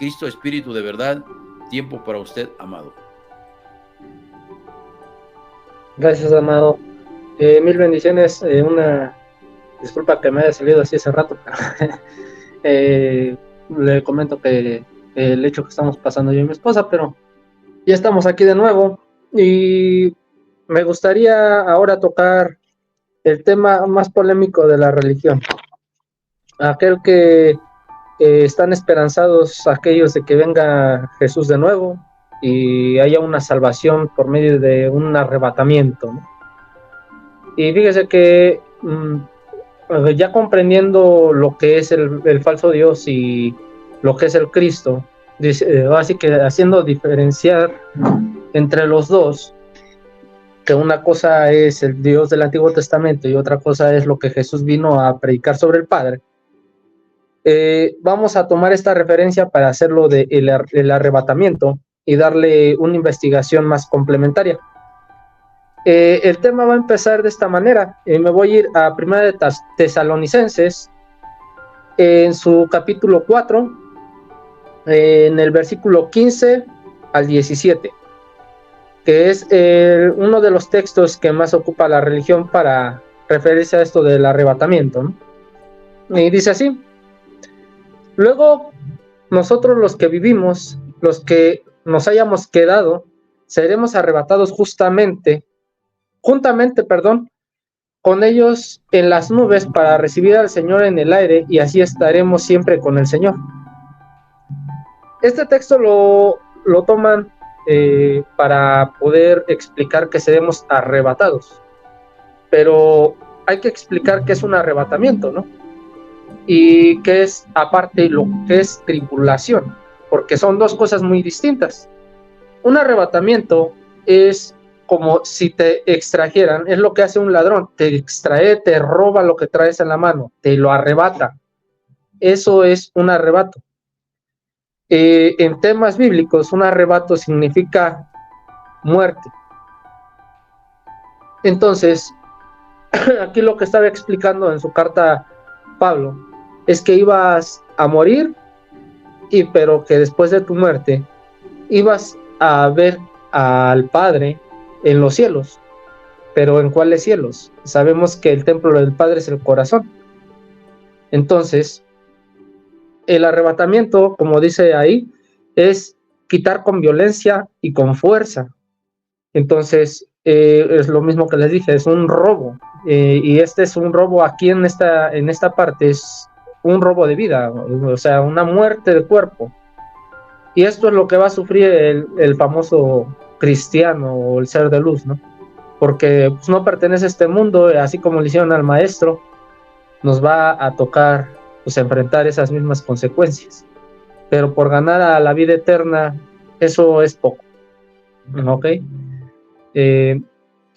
Cristo Espíritu de verdad, tiempo para usted, amado. Gracias, amado. Mil bendiciones. Una disculpa que me haya salido así hace rato, pero le comento que el hecho que estamos pasando yo y mi esposa, pero ya estamos aquí de nuevo y me gustaría ahora tocar el tema más polémico de la religión, aquel que están esperanzados aquellos de que venga Jesús de nuevo y haya una salvación por medio de un arrebatamiento, ¿no? Y fíjese que ya comprendiendo lo que es el falso Dios y lo que es el Cristo, así que haciendo diferenciar entre los dos, que una cosa es el Dios del Antiguo Testamento y otra cosa es lo que Jesús vino a predicar sobre el Padre. Vamos a tomar esta referencia para hacerlo de el arrebatamiento y darle una investigación más complementaria. El tema va a empezar de esta manera. Me voy a ir a 1 de Tesalonicenses, en su capítulo 4, en el versículo 15 al 17, que es uno de los textos que más ocupa la religión para referirse a esto del arrebatamiento, ¿no? Y dice así: luego nosotros los que vivimos, los que nos hayamos quedado, seremos arrebatados juntamente, con ellos en las nubes para recibir al Señor en el aire, y así estaremos siempre con el Señor. Este texto lo toman para poder explicar que seremos arrebatados, pero hay que explicar qué es un arrebatamiento, ¿no? Y qué es aparte lo que es tribulación, porque son dos cosas muy distintas. Un arrebatamiento es como si te extrajeran, es lo que hace un ladrón, te extrae, te roba lo que traes en la mano, te lo arrebata. Eso es un arrebato. En temas bíblicos, un arrebato significa muerte. Entonces, aquí lo que estaba explicando en su carta Pablo es que ibas a morir, pero que después de tu muerte ibas a ver al Padre en los cielos. Pero ¿en cuáles cielos? Sabemos que el templo del Padre es el corazón. Entonces, el arrebatamiento, como dice ahí, es quitar con violencia y con fuerza. Entonces, es lo mismo que les dije, es un robo. Y este es un robo aquí en esta parte, es un robo de vida, o sea, una muerte de cuerpo. Y esto es lo que va a sufrir el famoso cristiano o el ser de luz, ¿no? Porque pues, no pertenece a este mundo, así como le hicieron al maestro, nos va a tocar pues, enfrentar esas mismas consecuencias. Pero por ganar a la vida eterna, eso es poco. ¿Ok?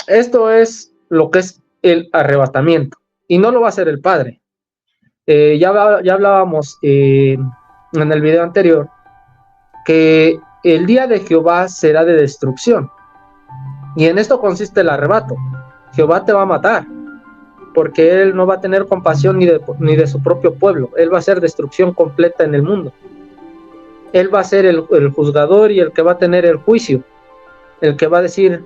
Esto es lo que es el arrebatamiento. Y no lo va a hacer el Padre. Ya hablábamos en el video anterior que el día de Jehová será de destrucción. Y en esto consiste el arrebato. Jehová te va a matar, porque Él no va a tener compasión ni de su propio pueblo. Él va a hacer destrucción completa en el mundo. Él va a ser el juzgador y el que va a tener el juicio. El que va a decir,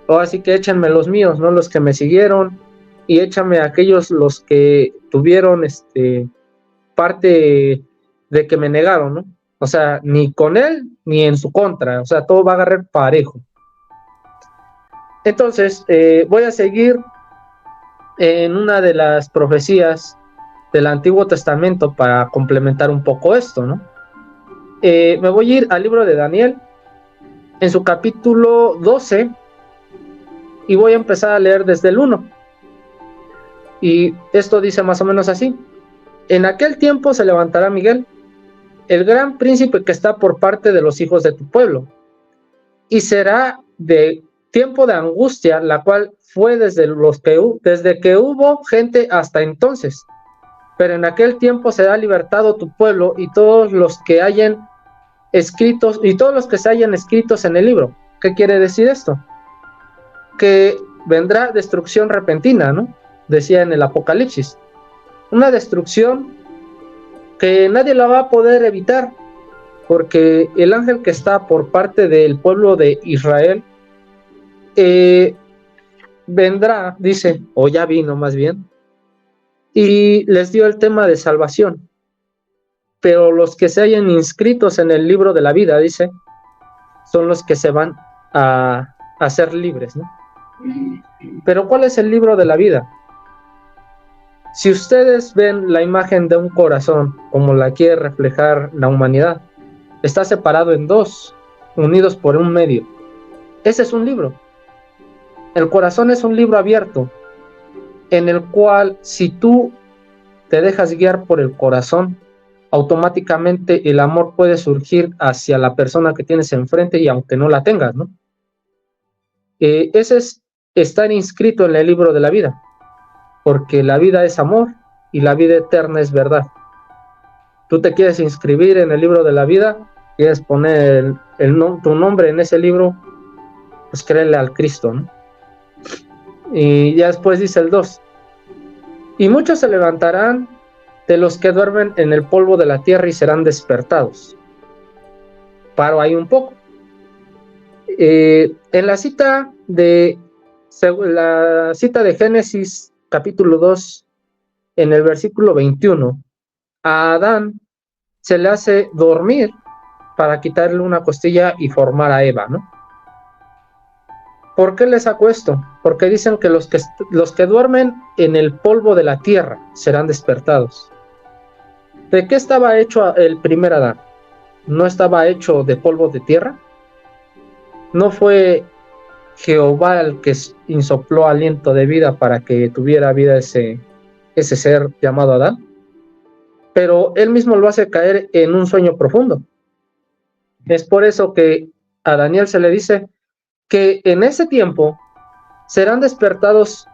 oh, así que échenme los míos, no los que me siguieron, y échame a aquellos los que tuvieron parte de que me negaron, ¿no? O sea, ni con él ni en su contra, o sea, todo va a agarrar parejo. Entonces, voy a seguir en una de las profecías del Antiguo Testamento para complementar un poco esto, ¿no? Me voy a ir al libro de Daniel, en su capítulo 12, y voy a empezar a leer desde el 1. Y esto dice más o menos así: en aquel tiempo se levantará Miguel, el gran príncipe que está por parte de los hijos de tu pueblo, y será de tiempo de angustia, la cual fue desde que hubo gente hasta entonces. Pero en aquel tiempo será libertado tu pueblo y todos los que hayan escritos y todos los que se hayan escritos en el libro. ¿Qué quiere decir esto? Que vendrá destrucción repentina, ¿no? Decía en el Apocalipsis. Una destrucción que nadie la va a poder evitar. porque el ángel que está por parte del pueblo de Israel vendrá, dice, o ya vino más bien, y les dio el tema de salvación. Pero los que se hayan inscritos en el libro de la vida, dice, son los que se van a ser libres, ¿no? Pero ¿cuál es el libro de la vida? Si ustedes ven la imagen de un corazón, como la quiere reflejar la humanidad, está separado en dos, unidos por un medio. Ese es un libro. El corazón es un libro abierto, en el cual si tú te dejas guiar por el corazón, automáticamente el amor puede surgir hacia la persona que tienes enfrente y aunque no la tengas, ¿no? Ese es estar inscrito en el libro de la vida, porque la vida es amor y la vida eterna es verdad. Tú te quieres inscribir en el libro de la vida, quieres poner tu nombre en ese libro, pues créele al Cristo, ¿no? Y ya después dice el 2, y muchos se levantarán de los que duermen en el polvo de la tierra y serán despertados. Paro ahí un poco. En la cita de Génesis capítulo 2, en el versículo 21, a Adán se le hace dormir para quitarle una costilla y formar a Eva, ¿no? ¿Por qué le saco esto? Porque dicen que los que duermen en el polvo de la tierra serán despertados. ¿De qué estaba hecho el primer Adán? ¿No estaba hecho de polvo de tierra? ¿No fue Jehová el que insopló aliento de vida para que tuviera vida ese ser llamado Adán? Pero él mismo lo hace caer en un sueño profundo. Es por eso que a Daniel se le dice que en ese tiempo serán despertados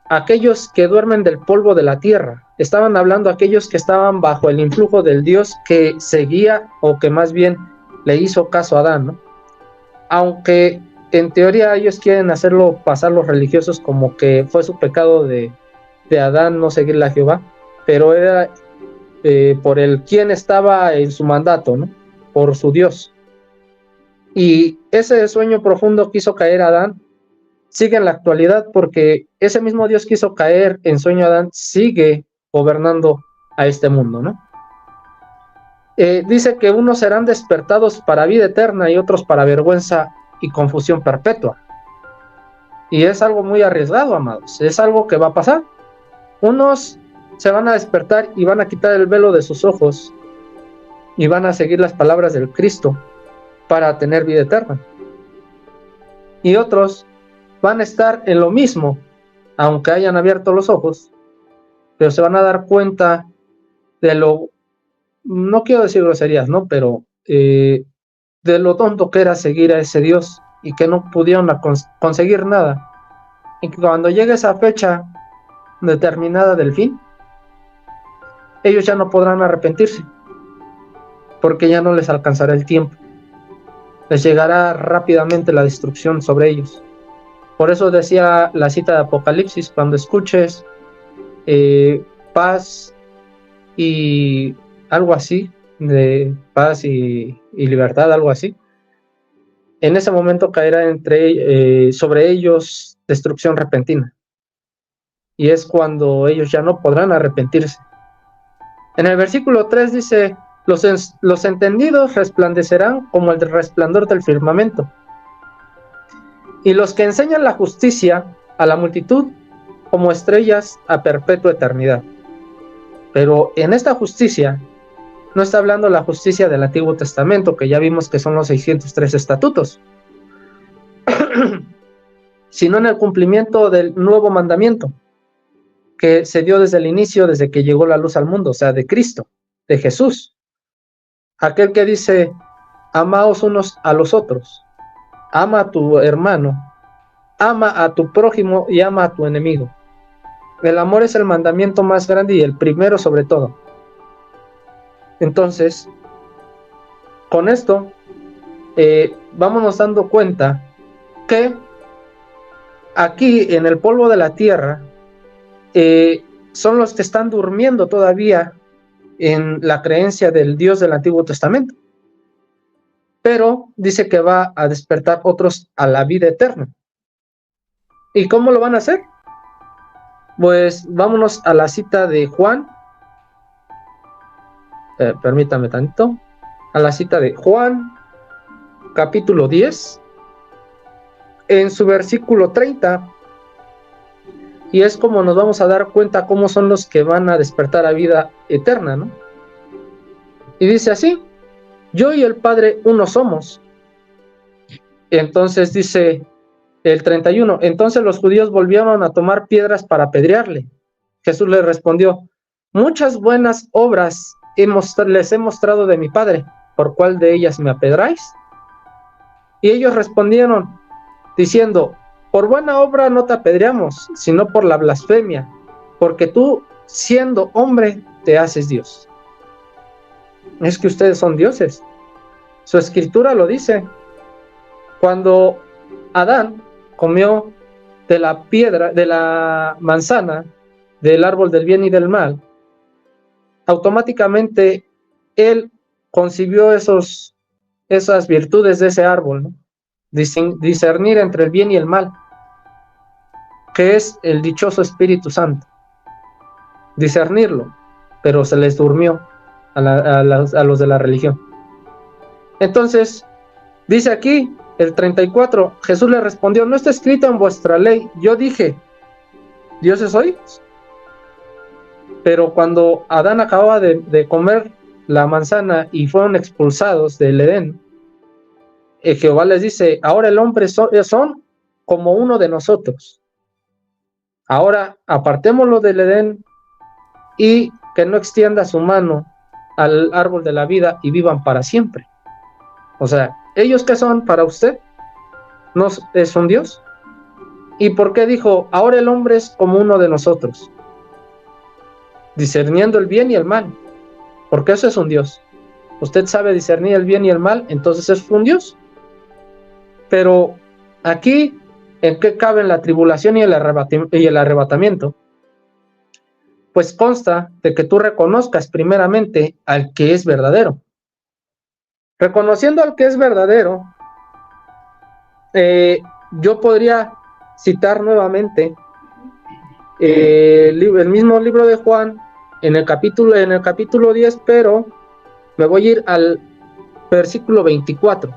aquellos que duermen del polvo de la tierra. Estaban hablando aquellos que estaban bajo el influjo del Dios que seguía, o que más bien le hizo caso a Adán, ¿no? Aunque en teoría ellos quieren hacerlo pasar los religiosos como que fue su pecado de Adán no seguirle a Jehová, pero era por el quien estaba en su mandato, ¿no? Por su Dios. Y ese sueño profundo que hizo caer a Adán sigue en la actualidad, porque ese mismo Dios que hizo caer en sueño a Adán sigue gobernando a este mundo, ¿no? Dice que unos serán despertados para vida eterna y otros para vergüenza y confusión perpetua. Y es algo muy arriesgado, amados. Es algo que va a pasar. Unos se van a despertar y van a quitar el velo de sus ojos y van a seguir las palabras del Cristo para tener vida eterna. Y otros van a estar en lo mismo, aunque hayan abierto los ojos, pero se van a dar cuenta de lo, no quiero decir groserías, ¿no? Pero de lo tonto que era seguir a ese Dios y que no pudieron conseguir nada. Y que cuando llegue esa fecha determinada del fin, ellos ya no podrán arrepentirse, porque ya no les alcanzará el tiempo. Les llegará rápidamente la destrucción sobre ellos. Por eso decía la cita de Apocalipsis, cuando escuches paz y algo así, de paz y libertad, algo así, en ese momento caerá sobre ellos destrucción repentina. Y es cuando ellos ya no podrán arrepentirse. En el versículo 3 dice, los entendidos resplandecerán como el resplandor del firmamento, y los que enseñan la justicia a la multitud como estrellas a perpetua eternidad. Pero en esta justicia no está hablando la justicia del Antiguo Testamento, que ya vimos que son los 603 estatutos, sino en el cumplimiento del nuevo mandamiento que se dio desde el inicio, desde que llegó la luz al mundo, o sea, de Cristo, de Jesús. Aquel que dice, amaos unos a los otros, ama a tu hermano, ama a tu prójimo y ama a tu enemigo. El amor es el mandamiento más grande y el primero sobre todo. Entonces, con esto, vámonos dando cuenta que aquí en el polvo de la tierra son los que están durmiendo todavía en la creencia del Dios del Antiguo Testamento. pero dice que va a despertar otros a la vida eterna. ¿Y cómo lo van a hacer? Pues vámonos a la cita de Juan, permítame tantito, a la cita de Juan, capítulo 10, en su versículo 30, y es como nos vamos a dar cuenta cómo son los que van a despertar a vida eterna, ¿no? Y dice así: yo y el Padre uno somos. Entonces dice el 31, entonces los judíos volvieron a tomar piedras para apedrearle. Jesús les respondió: muchas buenas obras les he mostrado de mi Padre, ¿por cuál de ellas me apedráis? Y ellos respondieron diciendo: por buena obra no te apedreamos, sino por la blasfemia, porque tú, siendo hombre, te haces Dios. Es que ustedes son dioses. Su escritura lo dice. Cuando Adán comió de la piedra, de la manzana, del árbol del bien y del mal, automáticamente él concibió esas virtudes de ese árbol, ¿no? Discernir entre el bien y el mal, que es el dichoso Espíritu Santo. Discernirlo, pero se les durmió a los de la religión. Entonces, dice aquí el 34, Jesús le respondió: no está escrito en vuestra ley, yo dije, ¿dioses sois? Pero cuando Adán acababa de comer la manzana y fueron expulsados del Edén, Jehová les dice: ahora el hombre son como uno de nosotros. Ahora apartémoslo del Edén y que no extienda su mano al árbol de la vida y vivan para siempre. O sea, ¿ellos qué son para usted? ¿No es un Dios? ¿Y por qué dijo, ahora el hombre es como uno de nosotros? Discerniendo el bien y el mal, porque eso es un Dios. Usted sabe discernir el bien y el mal, entonces es un Dios. Pero aquí, ¿en qué caben la tribulación y el arrebatamiento? Pues consta de que tú reconozcas primeramente al que es verdadero. Reconociendo al que es verdadero, yo podría citar nuevamente el mismo libro de Juan en el capítulo 10, pero me voy a ir al versículo 24.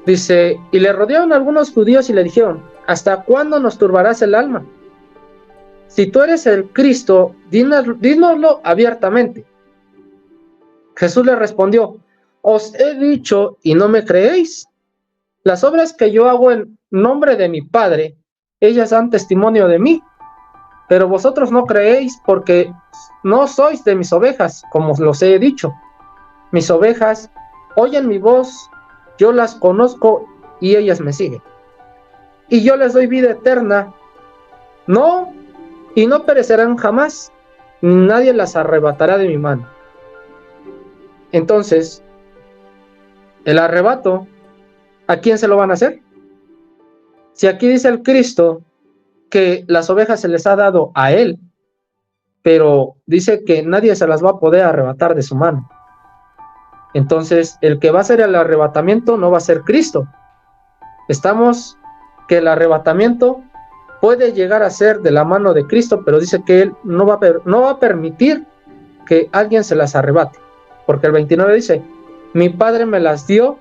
Dice: y le rodearon algunos judíos y le dijeron: ¿hasta cuándo nos turbarás el alma? Si tú eres el Cristo, dínoslo abiertamente. Jesús le respondió: os he dicho y no me creéis. Las obras que yo hago en nombre de mi Padre, ellas dan testimonio de mí, pero vosotros no creéis porque no sois de mis ovejas, como los he dicho. Mis ovejas oyen mi voz, yo las conozco y ellas me siguen. Y yo les doy vida eterna, y no perecerán jamás, nadie las arrebatará de mi mano. Entonces, el arrebato, ¿a quién se lo van a hacer? Si aquí dice el Cristo que las ovejas se les ha dado a él, pero dice que nadie se las va a poder arrebatar de su mano. Entonces, el que va a hacer el arrebatamiento no va a ser Cristo. Estamos que el arrebatamiento puede llegar a ser de la mano de Cristo, pero dice que él no va a permitir que alguien se las arrebate, porque el 29 dice: mi Padre me las dio,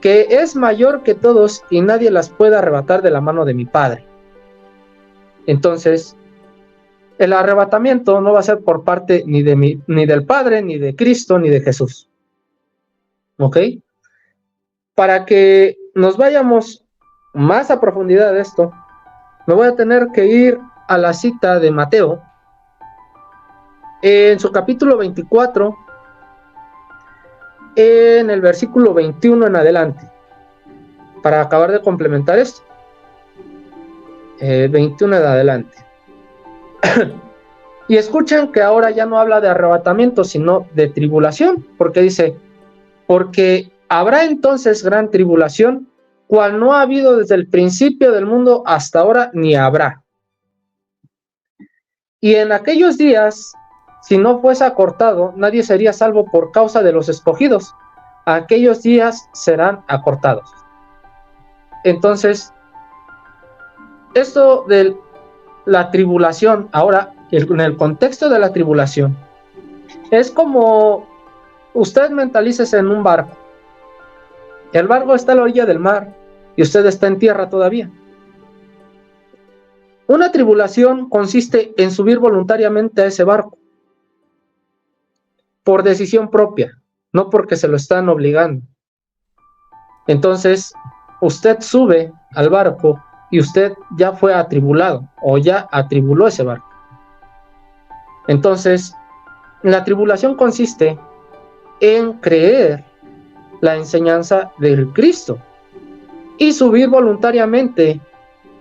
que es mayor que todos y nadie las puede arrebatar de la mano de mi Padre. Entonces, el arrebatamiento no va a ser por parte ni del Padre, ni de Cristo, ni de Jesús. ¿Ok? Para que nos vayamos más a profundidad de esto, me voy a tener que ir a la cita de Mateo, en su capítulo 24, en el versículo 21 en adelante, para acabar de complementar esto. 21 en adelante. Y escuchen que ahora ya no habla de arrebatamiento, sino de tribulación, porque dice: porque habrá entonces gran tribulación, cual no ha habido desde el principio del mundo hasta ahora, ni habrá. Y en aquellos días, si no fuese acortado, nadie sería salvo por causa de los escogidos, aquellos días serán acortados. Entonces, esto de la tribulación, ahora, en el contexto de la tribulación, es como usted mentalícese en un barco. El barco está a la orilla del mar y usted está en tierra todavía. Una tribulación consiste en subir voluntariamente a ese barco, por decisión propia, no porque se lo están obligando. Entonces, usted sube al barco y usted ya fue atribulado o ya atribuló ese barco. Entonces, la tribulación consiste en creer la enseñanza del Cristo y subir voluntariamente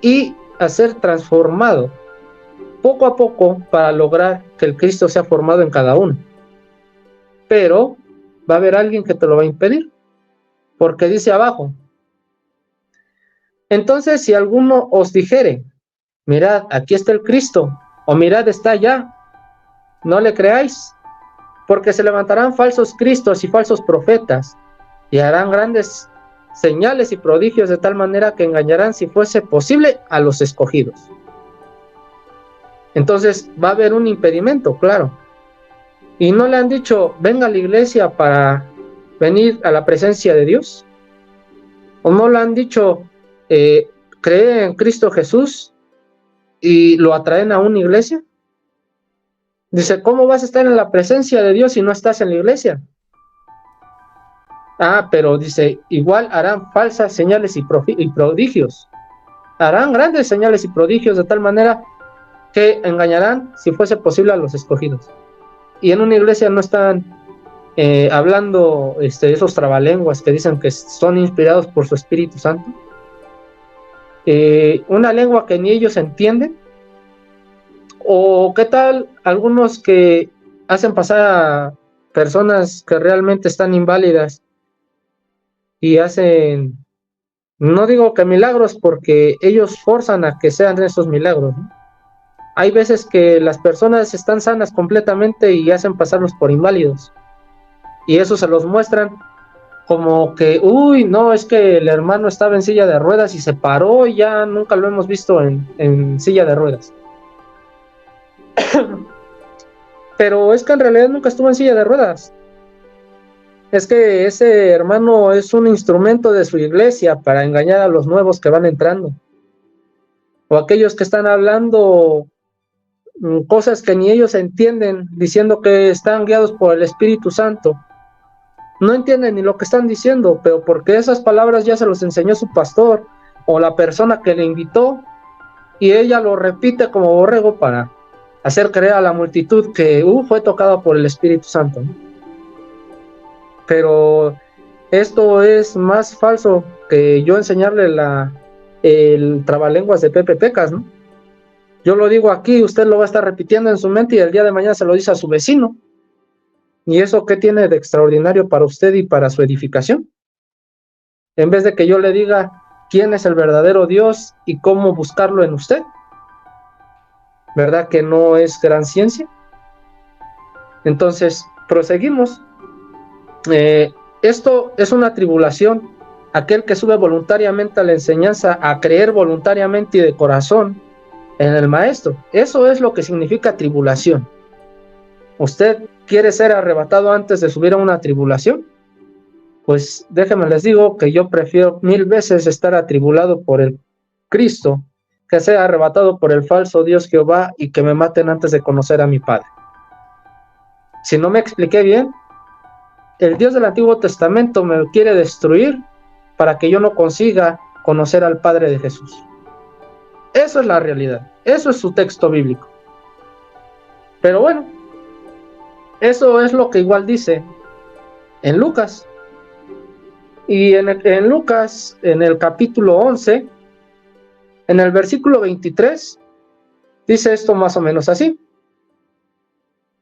y a ser transformado poco a poco para lograr que el Cristo sea formado en cada uno. Pero va a haber alguien que te lo va a impedir, porque dice abajo: entonces si alguno os dijere, mirad, aquí está el Cristo, o mirad, está allá, no le creáis, porque se levantarán falsos cristos y falsos profetas, y harán grandes señales y prodigios de tal manera que engañarán, si fuese posible, a los escogidos. Entonces va a haber un impedimento, claro. Y no le han dicho, venga a la iglesia para venir a la presencia de Dios. O no le han dicho, cree en Cristo Jesús, y lo atraen a una iglesia. Dice, ¿cómo vas a estar en la presencia de Dios si no estás en la iglesia? Pero dice, igual harán falsas señales y prodigios. Harán grandes señales y prodigios de tal manera que engañarán, si fuese posible, a los escogidos. Y en una iglesia no están hablando esos trabalenguas que dicen que son inspirados por su Espíritu Santo. Una lengua que ni ellos entienden. O qué tal algunos que hacen pasar a personas que realmente están inválidas y hacen, no digo que milagros, porque ellos forzan a que sean esos milagros, ¿no? Hay veces que las personas están sanas completamente y hacen pasarlos por inválidos, y eso se los muestran como que, uy, no, es que el hermano estaba en silla de ruedas y se paró y ya nunca lo hemos visto en silla de ruedas. Pero es que en realidad nunca estuvo en silla de ruedas. Es que ese hermano es un instrumento de su iglesia para engañar a los nuevos que van entrando, o aquellos que están hablando cosas que ni ellos entienden, diciendo que están guiados por el Espíritu Santo. No entienden ni lo que están diciendo, pero porque esas palabras ya se los enseñó su pastor o la persona que le invitó, y ella lo repite como borrego para hacer creer a la multitud que fue tocada por el Espíritu Santo, ¿no? Pero esto es más falso que yo enseñarle el trabalenguas de Pepe Pecas, ¿no? Yo lo digo aquí, usted lo va a estar repitiendo en su mente y el día de mañana se lo dice a su vecino. ¿Y eso qué tiene de extraordinario para usted y para su edificación? En vez de que yo le diga quién es el verdadero Dios y cómo buscarlo en usted. ¿Verdad que no es gran ciencia? Entonces, proseguimos. Esto es una tribulación. Aquel que sube voluntariamente a la enseñanza, a creer voluntariamente y de corazón en el Maestro. Eso es lo que significa tribulación. ¿Usted quiere ser arrebatado antes de subir a una tribulación? Pues déjenme les digo que yo prefiero 1000 veces estar atribulado por el Cristo que sea arrebatado por el falso Dios Jehová y que me maten antes de conocer a mi Padre. Si no me expliqué bien, el Dios del Antiguo Testamento me quiere destruir para que yo no consiga conocer al Padre de Jesús. Eso es la realidad, eso es su texto bíblico. Pero bueno, eso es lo que igual dice en Lucas. Y en Lucas, en el capítulo 11, en el versículo 23, dice esto más o menos así.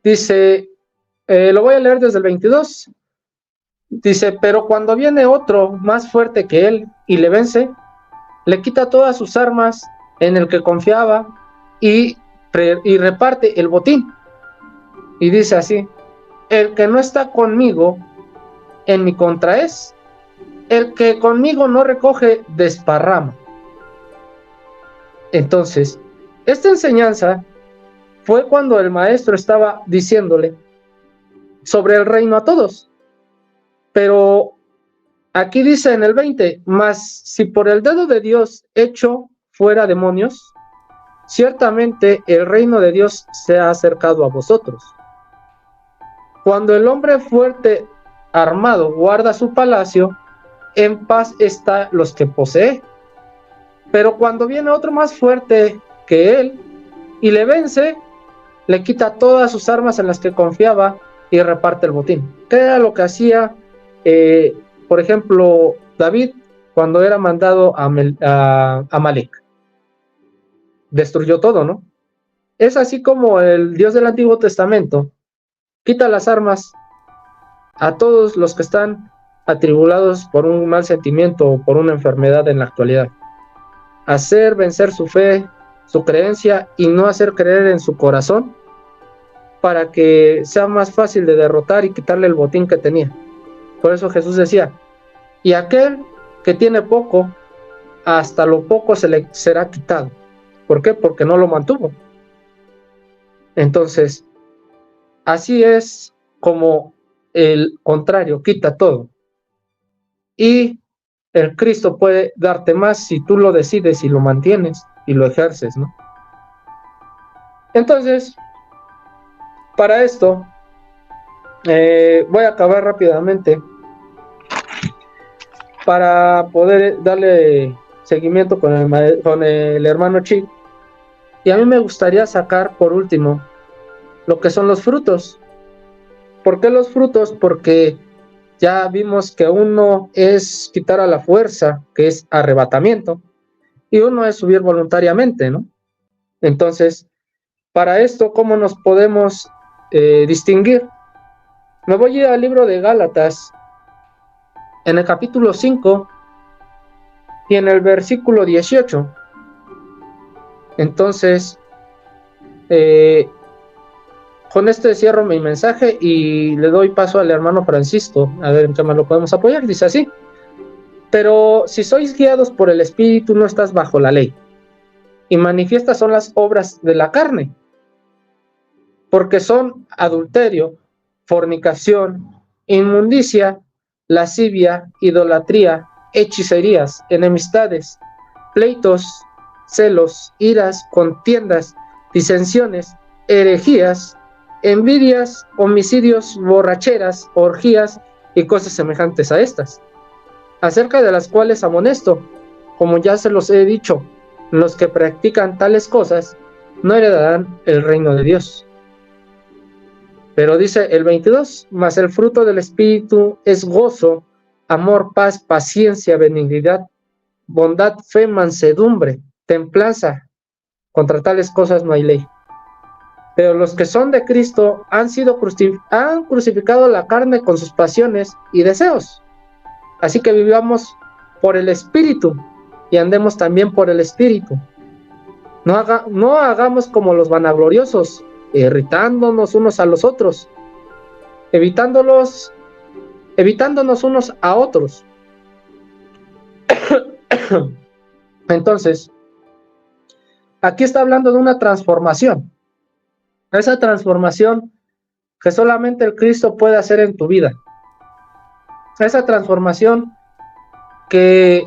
Dice, lo voy a leer desde el 22. Dice, pero cuando viene otro más fuerte que él y le vence, le quita todas sus armas en el que confiaba y reparte el botín. Y dice así, el que no está conmigo, en mi contra es: el que conmigo no recoge, desparrama. Entonces, esta enseñanza fue cuando el maestro estaba diciéndole sobre el reino a todos. Pero aquí dice en el 20: mas si por el dedo de Dios echo fuera demonios, ciertamente el reino de Dios se ha acercado a vosotros. Cuando el hombre fuerte armado guarda su palacio, en paz está los que posee. Pero cuando viene otro más fuerte que él y le vence, le quita todas sus armas en las que confiaba y reparte el botín. ¿Qué era lo que hacía, por ejemplo, David cuando era mandado a Amalek? Destruyó todo, ¿no? Es así como el Dios del Antiguo Testamento quita las armas a todos los que están atribulados por un mal sentimiento o por una enfermedad en la actualidad. Hacer vencer su fe, su creencia, y no hacer creer en su corazón, para que sea más fácil de derrotar y quitarle el botín que tenía. Por eso Jesús decía: y aquel que tiene poco, hasta lo poco se le será quitado. ¿Por qué? Porque no lo mantuvo. Entonces, así es como el contrario quita todo. Y el Cristo puede darte más si tú lo decides y lo mantienes y lo ejerces, ¿no? Entonces, para esto, voy a acabar rápidamente para poder darle seguimiento con el hermano Chick. Y a mí me gustaría sacar por último lo que son los frutos. ¿Por qué los frutos? Porque ya vimos que uno es quitar a la fuerza, que es arrebatamiento, y uno es subir voluntariamente, ¿no? Entonces, para esto, ¿cómo nos podemos distinguir? Me voy a ir al libro de Gálatas, en el capítulo 5 y en el versículo 18. Entonces, con esto cierro mi mensaje y le doy paso al hermano Francisco, a ver en qué más lo podemos apoyar. Dice así: pero si sois guiados por el Espíritu, no estás bajo la ley. Y manifiestas son las obras de la carne, porque son adulterio, fornicación, inmundicia, lascivia, idolatría, hechicerías, enemistades, pleitos, celos, iras, contiendas, disensiones, herejías, envidias, homicidios, borracheras, orgías y cosas semejantes a estas, acerca de las cuales amonesto, como ya se los he dicho: los que practican tales cosas no heredarán el reino de Dios. Pero dice el 22: mas el fruto del Espíritu es gozo, amor, paz, paciencia, benignidad, bondad, fe, mansedumbre, templanza. Contra tales cosas no hay ley. Pero los que son de Cristo han crucificado la carne con sus pasiones y deseos. Así que vivamos por el Espíritu y andemos también por el Espíritu. No hagamos como los vanagloriosos, irritándonos unos a los otros, evitándonos unos a otros. Entonces, aquí está hablando de una transformación. Esa transformación que solamente el Cristo puede hacer en tu vida. Esa transformación que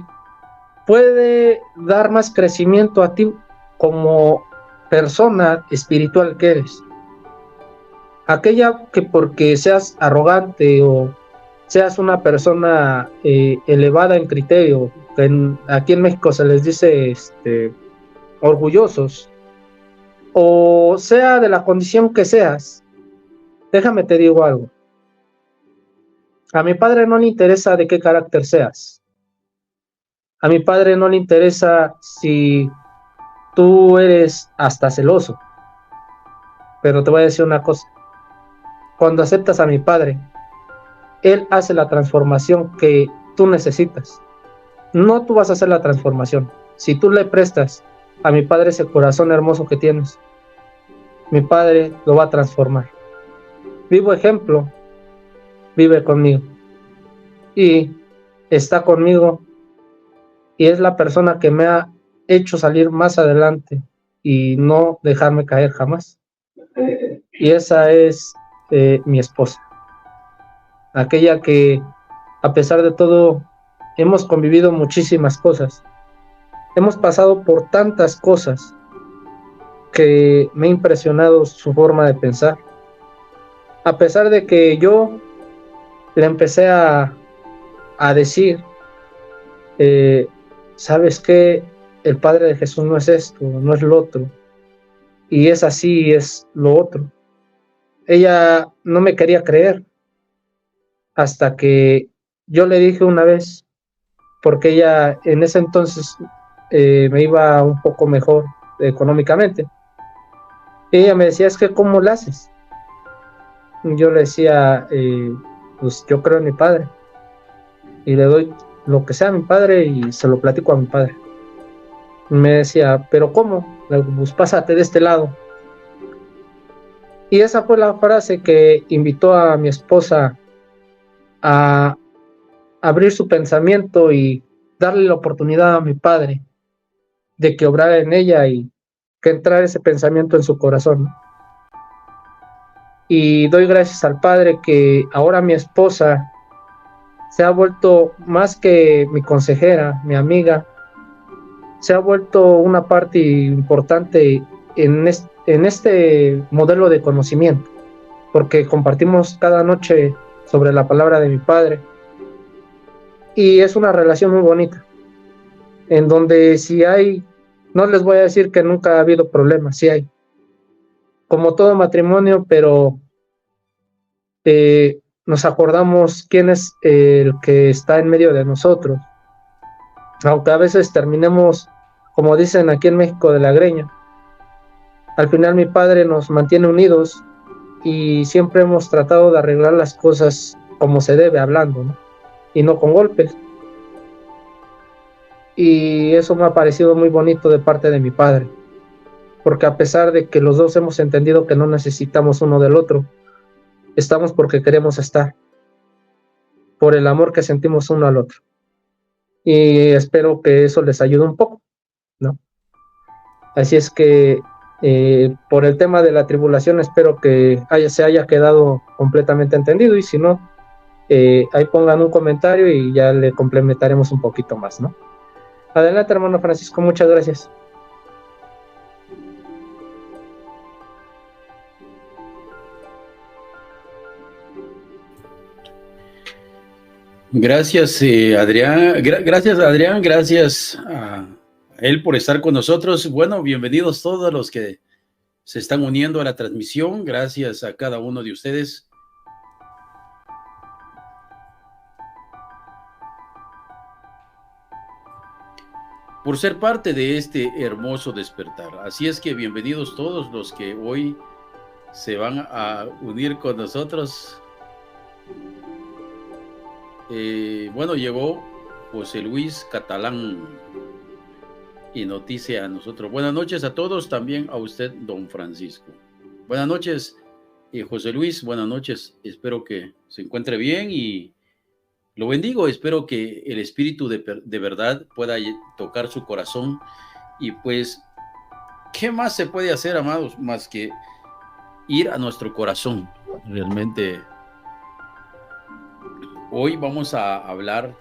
puede dar más crecimiento a ti como persona espiritual que eres. Aquella que porque seas arrogante o seas una persona elevada en criterio, que aquí en México se les dice orgullosos, o sea de la condición que seas, déjame te digo algo. A mi padre no le interesa de qué carácter seas. A mi padre no le interesa si tú eres hasta celoso. Pero te voy a decir una cosa: cuando aceptas a mi padre, él hace la transformación que tú necesitas. No tú vas a hacer la transformación. Si tú le prestas a mi padre ese corazón hermoso que tienes, mi padre lo va a transformar. Vivo ejemplo, vive conmigo. y está conmigo y es la persona que me ha hecho salir más adelante y no dejarme caer jamás. Y esa es mi esposa, aquella que a pesar de todo hemos convivido muchísimas cosas, hemos pasado por tantas cosas que me ha impresionado su forma de pensar. A pesar de que yo le empecé a decir, ¿sabes qué? El Padre de Jesús no es esto, no es lo otro, y es así, es lo otro. Ella no me quería creer hasta que yo le dije una vez, porque ella en ese entonces me iba un poco mejor económicamente. Ella me decía, es que ¿cómo lo haces? Yo le decía, pues yo creo en mi padre y le doy lo que sea a mi padre y se lo platico a mi padre. Me decía, ¿pero cómo? Le digo, pues pásate de este lado. Y esa fue la frase que invitó a mi esposa a abrir su pensamiento y darle la oportunidad a mi padre de que obrara en ella y que entrara ese pensamiento en su corazón. Y doy gracias al Padre que ahora mi esposa se ha vuelto más que mi consejera, mi amiga, se ha vuelto una parte importante en este modelo de conocimiento, porque compartimos cada noche sobre la palabra de mi Padre y es una relación muy bonita, en donde si hay, no les voy a decir que nunca ha habido problemas, sí hay, como todo matrimonio, pero nos acordamos quién es el que está en medio de nosotros, aunque a veces terminemos, como dicen aquí en México, de la greña. Al final mi padre nos mantiene unidos y siempre hemos tratado de arreglar las cosas como se debe, hablando, ¿no? Y no con golpes. Y eso me ha parecido muy bonito de parte de mi padre, porque a pesar de que los dos hemos entendido que no necesitamos uno del otro, estamos porque queremos estar, por el amor que sentimos uno al otro. Y espero que eso les ayude un poco, ¿no? Así es que por el tema de la tribulación espero que se haya quedado completamente entendido y si no, ahí pongan un comentario y ya le complementaremos un poquito más, ¿no? Adelante, hermano Francisco, muchas gracias. Gracias, Adrián. Gracias, Adrián. Gracias a él por estar con nosotros. Bueno, bienvenidos todos los que se están uniendo a la transmisión. Gracias a cada uno de ustedes. Por ser parte de este hermoso despertar. Así es que bienvenidos todos los que hoy se van a unir con nosotros. Bueno, llegó José Luis Catalán y noticia a nosotros. Buenas noches a todos, también a usted, don Francisco. Buenas noches, José Luis, buenas noches. Espero que se encuentre bien y lo bendigo. Espero que el Espíritu de verdad pueda tocar su corazón. Y pues, ¿qué más se puede hacer, amados, más que ir a nuestro corazón? Realmente, hoy vamos a hablar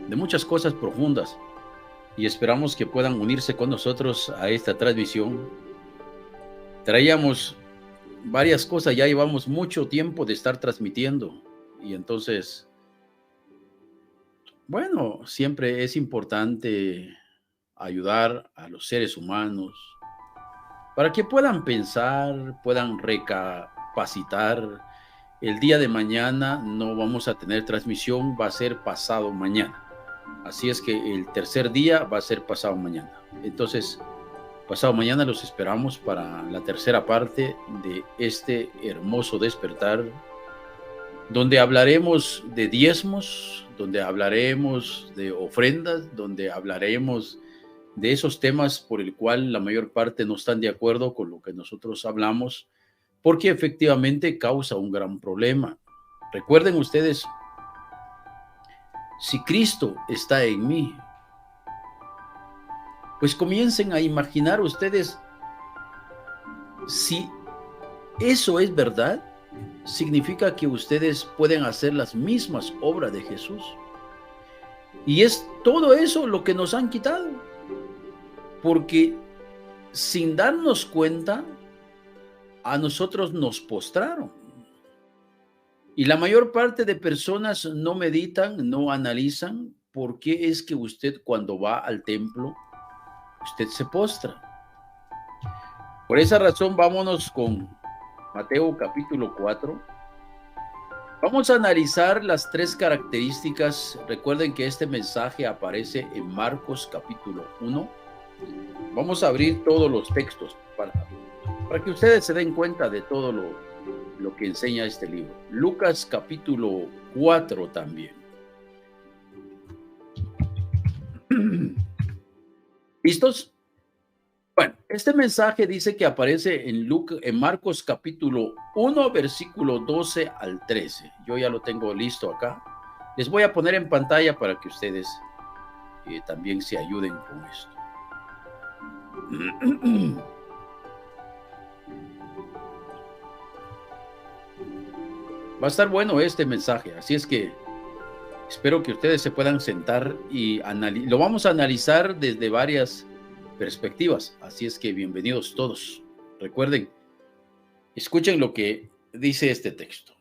de muchas cosas profundas y esperamos que puedan unirse con nosotros a esta transmisión. Traíamos varias cosas, ya llevamos mucho tiempo de estar transmitiendo y entonces, bueno, siempre es importante ayudar a los seres humanos para que puedan pensar, puedan recapacitar. El día de mañana no vamos a tener transmisión, va a ser pasado mañana. Así es que el tercer día va a ser pasado mañana. Entonces, pasado mañana los esperamos para la tercera parte de este hermoso despertar, donde hablaremos de diezmos, donde hablaremos de ofrendas, donde hablaremos de esos temas por el cual la mayor parte no están de acuerdo con lo que nosotros hablamos, porque efectivamente causa un gran problema. Recuerden ustedes, si Cristo está en mí, pues comiencen a imaginar ustedes, si eso es verdad, significa que ustedes pueden hacer las mismas obras de Jesús. Y es todo eso lo que nos han quitado, porque sin darnos cuenta, a nosotros nos postraron. Y la mayor parte de personas no meditan, no analizan por qué es que usted cuando va al templo, usted se postra. Por esa razón, vámonos con Mateo capítulo 4. Vamos a analizar las 3 características. Recuerden que este mensaje aparece en Marcos capítulo 1. Vamos a abrir todos los textos para que ustedes se den cuenta de todo lo que enseña este libro. Lucas capítulo 4 también. ¿Listos? Bueno, este mensaje dice que aparece en Marcos capítulo 1, versículo 12 al 13. Yo ya lo tengo listo acá. Les voy a poner en pantalla para que ustedes también se ayuden con esto. Va a estar bueno este mensaje, así es que espero que ustedes se puedan sentar y lo vamos a analizar desde varias perspectivas, así es que bienvenidos todos. Recuerden, escuchen lo que dice este texto.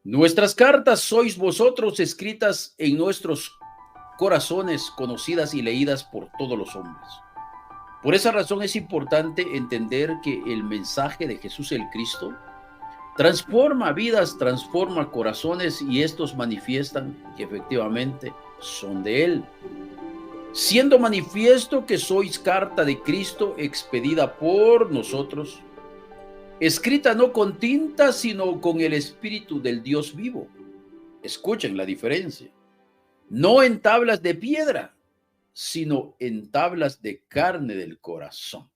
Nuestras cartas sois vosotros, escritas en nuestros corazones, conocidas y leídas por todos los hombres. Por esa razón es importante entender que el mensaje de Jesús el Cristo transforma vidas, transforma corazones, y estos manifiestan que efectivamente son de Él. Siendo manifiesto que sois carta de Cristo expedida por nosotros, escrita no con tinta, sino con el Espíritu del Dios vivo. Escuchen la diferencia. No en tablas de piedra, sino en tablas de carne del corazón.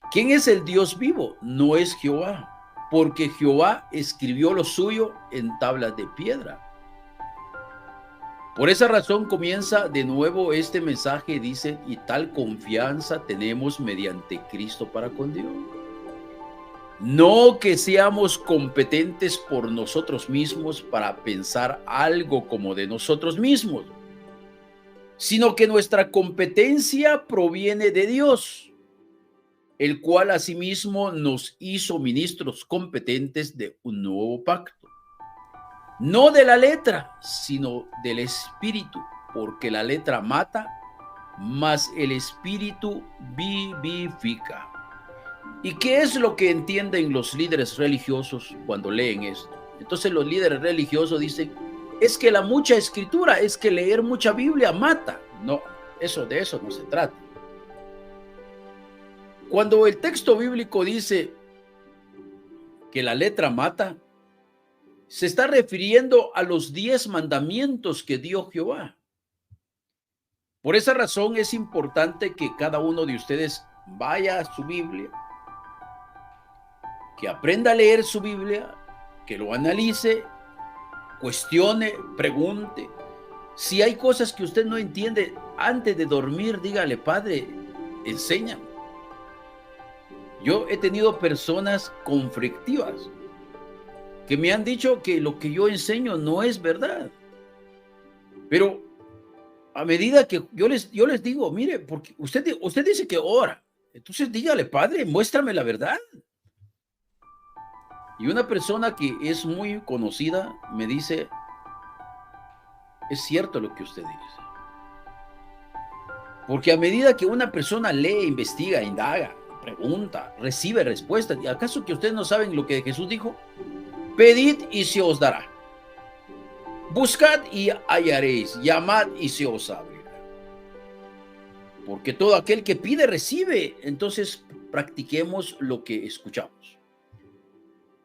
¿Quién es el Dios vivo? No es Jehová, porque Jehová escribió lo suyo en tablas de piedra. Por esa razón comienza de nuevo este mensaje, dice, y tal confianza tenemos mediante Cristo para con Dios. No que seamos competentes por nosotros mismos para pensar algo como de nosotros mismos, sino que nuestra competencia proviene de Dios, el cual asimismo nos hizo ministros competentes de un nuevo pacto. No de la letra, sino del Espíritu, porque la letra mata, mas el Espíritu vivifica. ¿Y qué es lo que entienden los líderes religiosos cuando leen esto? Entonces los líderes religiosos dicen, es que la mucha escritura, es que leer mucha Biblia mata. No, de eso no se trata. Cuando el texto bíblico dice que la letra mata, se está refiriendo a los 10 mandamientos que dio Jehová. Por esa razón es importante que cada uno de ustedes vaya a su Biblia, que aprenda a leer su Biblia, que lo analice, cuestione, pregunte. Si hay cosas que usted no entiende, antes de dormir, dígale, Padre, enséñame. Yo he tenido personas conflictivas que me han dicho que lo que yo enseño no es verdad. Pero a medida que yo les digo, mire, porque usted dice que ora, entonces dígale, Padre, muéstrame la verdad. Y una persona que es muy conocida me dice, es cierto lo que usted dice. Porque a medida que una persona lee, investiga, indaga, pregunta, recibe respuestas, ¿acaso que ustedes no saben lo que Jesús dijo? Pedid y se os dará. Buscad y hallaréis. Llamad y se os abrirá. Porque todo aquel que pide, recibe. Entonces, practiquemos lo que escuchamos.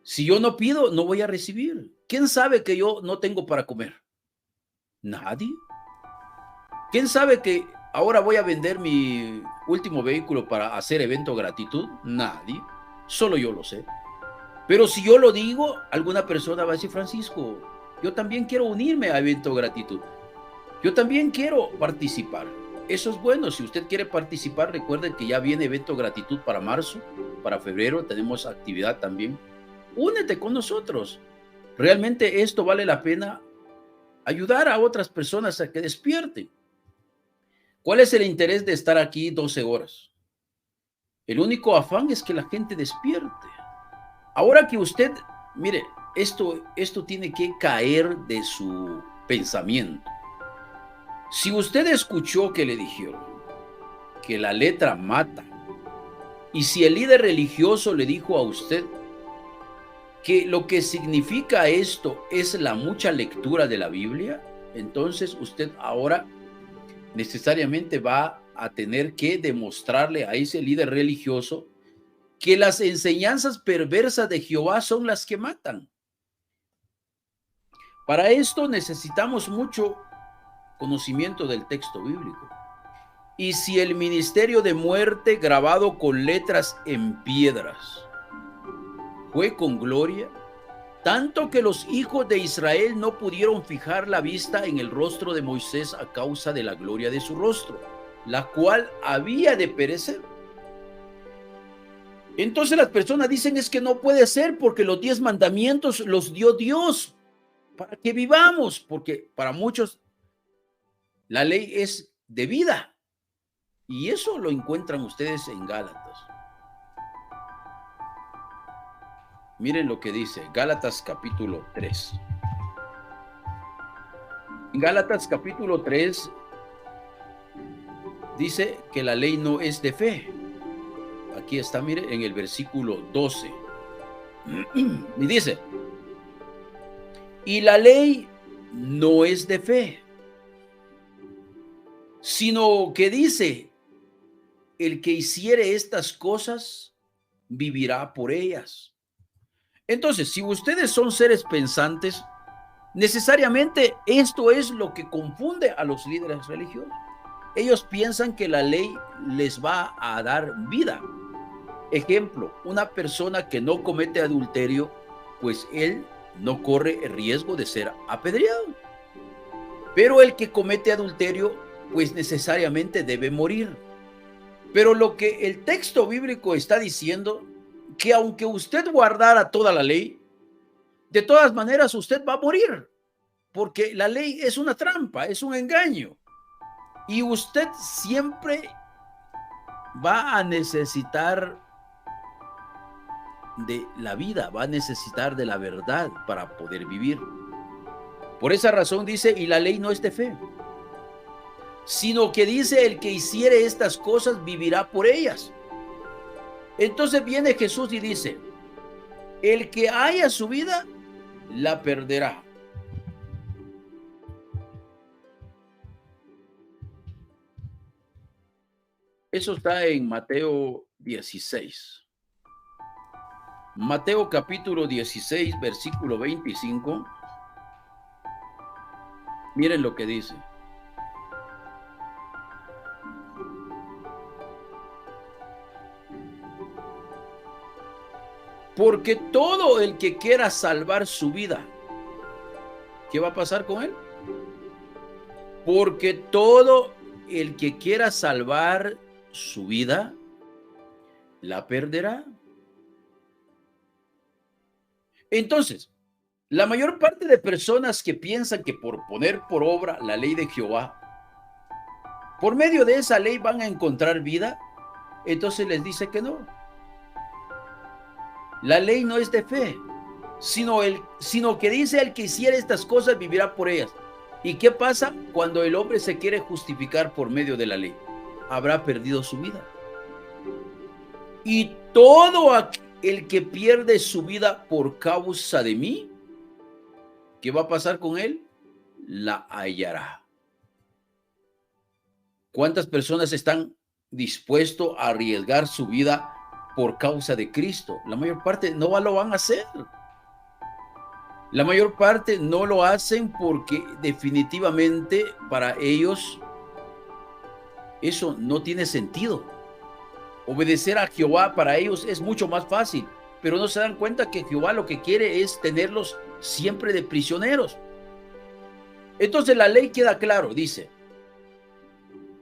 Si yo no pido, no voy a recibir. ¿Quién sabe que yo no tengo para comer? Nadie. ¿Quién sabe que ahora voy a vender mi último vehículo para hacer evento gratitud? Nadie. Solo yo lo sé. Pero si yo lo digo, alguna persona va a decir, Francisco, yo también quiero unirme a Evento Gratitud. Yo también quiero participar. Eso es bueno. Si usted quiere participar, recuerden que ya viene Evento Gratitud para marzo, para febrero tenemos actividad también. Únete con nosotros. Realmente esto vale la pena, ayudar a otras personas a que despierten. ¿Cuál es el interés de estar aquí 12 horas? El único afán es que la gente despierte. Ahora que usted, mire, esto tiene que caer de su pensamiento. Si usted escuchó que le dijeron que la letra mata, y si el líder religioso le dijo a usted que lo que significa esto es la mucha lectura de la Biblia, entonces usted ahora necesariamente va a tener que demostrarle a ese líder religioso que las enseñanzas perversas de Jehová son las que matan. Para esto necesitamos mucho conocimiento del texto bíblico. Y si el ministerio de muerte grabado con letras en piedras fue con gloria, tanto que los hijos de Israel no pudieron fijar la vista en el rostro de Moisés a causa de la gloria de su rostro, la cual había de perecer. Entonces las personas dicen, es que no puede ser porque los 10 mandamientos los dio Dios para que vivamos, porque para muchos la ley es de vida, y eso lo encuentran ustedes en Gálatas. Miren lo que dice Gálatas capítulo 3. En Gálatas capítulo 3 dice que la ley no es de fe. Aquí está, mire, en el versículo 12. Y dice, y la ley no es de fe, sino que dice, el que hiciere estas cosas vivirá por ellas. Entonces, si ustedes son seres pensantes, necesariamente esto es lo que confunde a los líderes religiosos. Ellos piensan que la ley les va a dar vida. Ejemplo, una persona que no comete adulterio, pues él no corre el riesgo de ser apedreado. Pero el que comete adulterio, pues necesariamente debe morir. Pero lo que el texto bíblico está diciendo, que aunque usted guardara toda la ley, de todas maneras usted va a morir, porque la ley es una trampa, es un engaño, y usted siempre va a necesitar de la vida, va a necesitar de la verdad para poder vivir. Por esa razón dice, y la ley no es de fe, sino que dice, el que hiciere estas cosas vivirá por ellas. Entonces viene Jesús y dice, el que haya su vida, la perderá. Eso está en Mateo 16. Mateo capítulo 16, versículo 25. Miren lo que dice. Porque todo el que quiera salvar su vida, ¿qué va a pasar con él? Porque todo el que quiera salvar su vida, la perderá. Entonces, la mayor parte de personas que piensan que por poner por obra la ley de Jehová, por medio de esa ley van a encontrar vida, entonces les dice que no. La ley no es de fe, sino que dice, el que hiciera estas cosas vivirá por ellas. ¿Y qué pasa cuando el hombre se quiere justificar por medio de la ley? Habrá perdido su vida. Y todo el que pierde su vida por causa de mí, ¿qué va a pasar con él? La hallará. ¿Cuántas personas están dispuestos a arriesgar su vida por causa de Cristo? La mayor parte no lo van a hacer. La mayor parte no lo hacen porque definitivamente para ellos eso no tiene sentido. Obedecer a Jehová para ellos es mucho más fácil. pero no se dan cuenta que Jehová lo que quiere es tenerlos siempre de prisioneros. Entonces la ley queda claro, dice,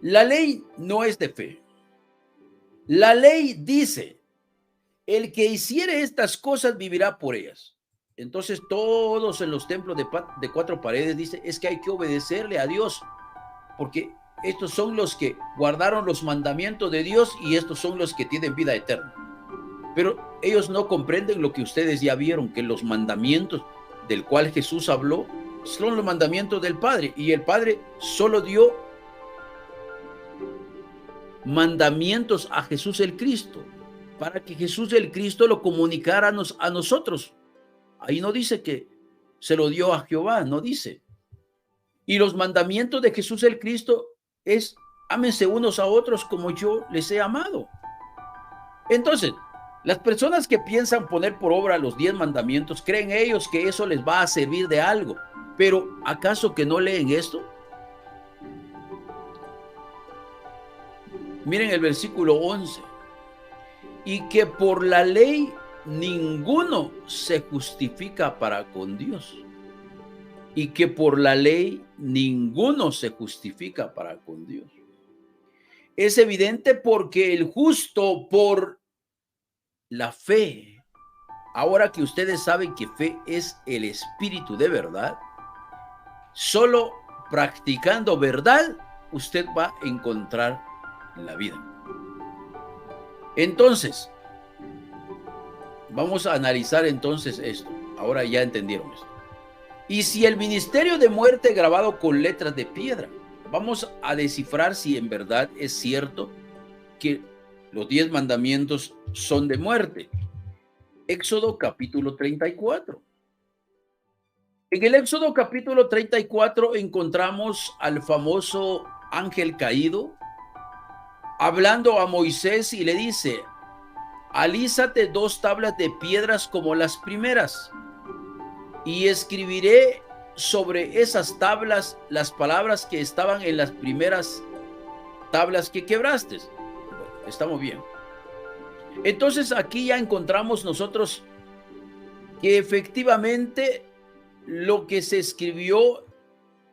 la ley no es de fe. La ley dice, el que hiciere estas cosas vivirá por ellas. Entonces todos en los templos de 4 paredes dice, es que hay que obedecerle a Dios, porque estos son los que guardaron los mandamientos de Dios y estos son los que tienen vida eterna. Pero ellos no comprenden lo que ustedes ya vieron, que los mandamientos del cual Jesús habló son los mandamientos del Padre, y el Padre solo dio mandamientos a Jesús el Cristo, para que Jesús el Cristo lo comunicara a nosotros. Ahí no dice que se lo dio a Jehová, no dice. Y los mandamientos de Jesús el Cristo es, ámense unos a otros como yo les he amado. Entonces, las personas que piensan poner por obra los 10 mandamientos, creen ellos que eso les va a servir de algo. Pero, ¿acaso que no leen esto? Miren el versículo 11. Y que por la ley ninguno se justifica para con Dios. Y que por la ley ninguno se justifica para con Dios. Es evidente porque el justo por la fe, ahora que ustedes saben que fe es el espíritu de verdad, solo practicando verdad, usted va a encontrar la vida. Entonces, vamos a analizar entonces esto. Ahora ya entendieron esto. Y si el ministerio de muerte grabado con letras de piedra, vamos a descifrar si en verdad es cierto que los 10 mandamientos son de muerte. Éxodo capítulo 34. En el Éxodo capítulo 34 encontramos al famoso ángel caído hablando a Moisés y le dice, alízate 2 tablas de piedras como las primeras y escribiré sobre esas tablas las palabras que estaban en las primeras tablas que quebraste. Bueno, estamos bien. Entonces aquí ya encontramos nosotros que efectivamente lo que se escribió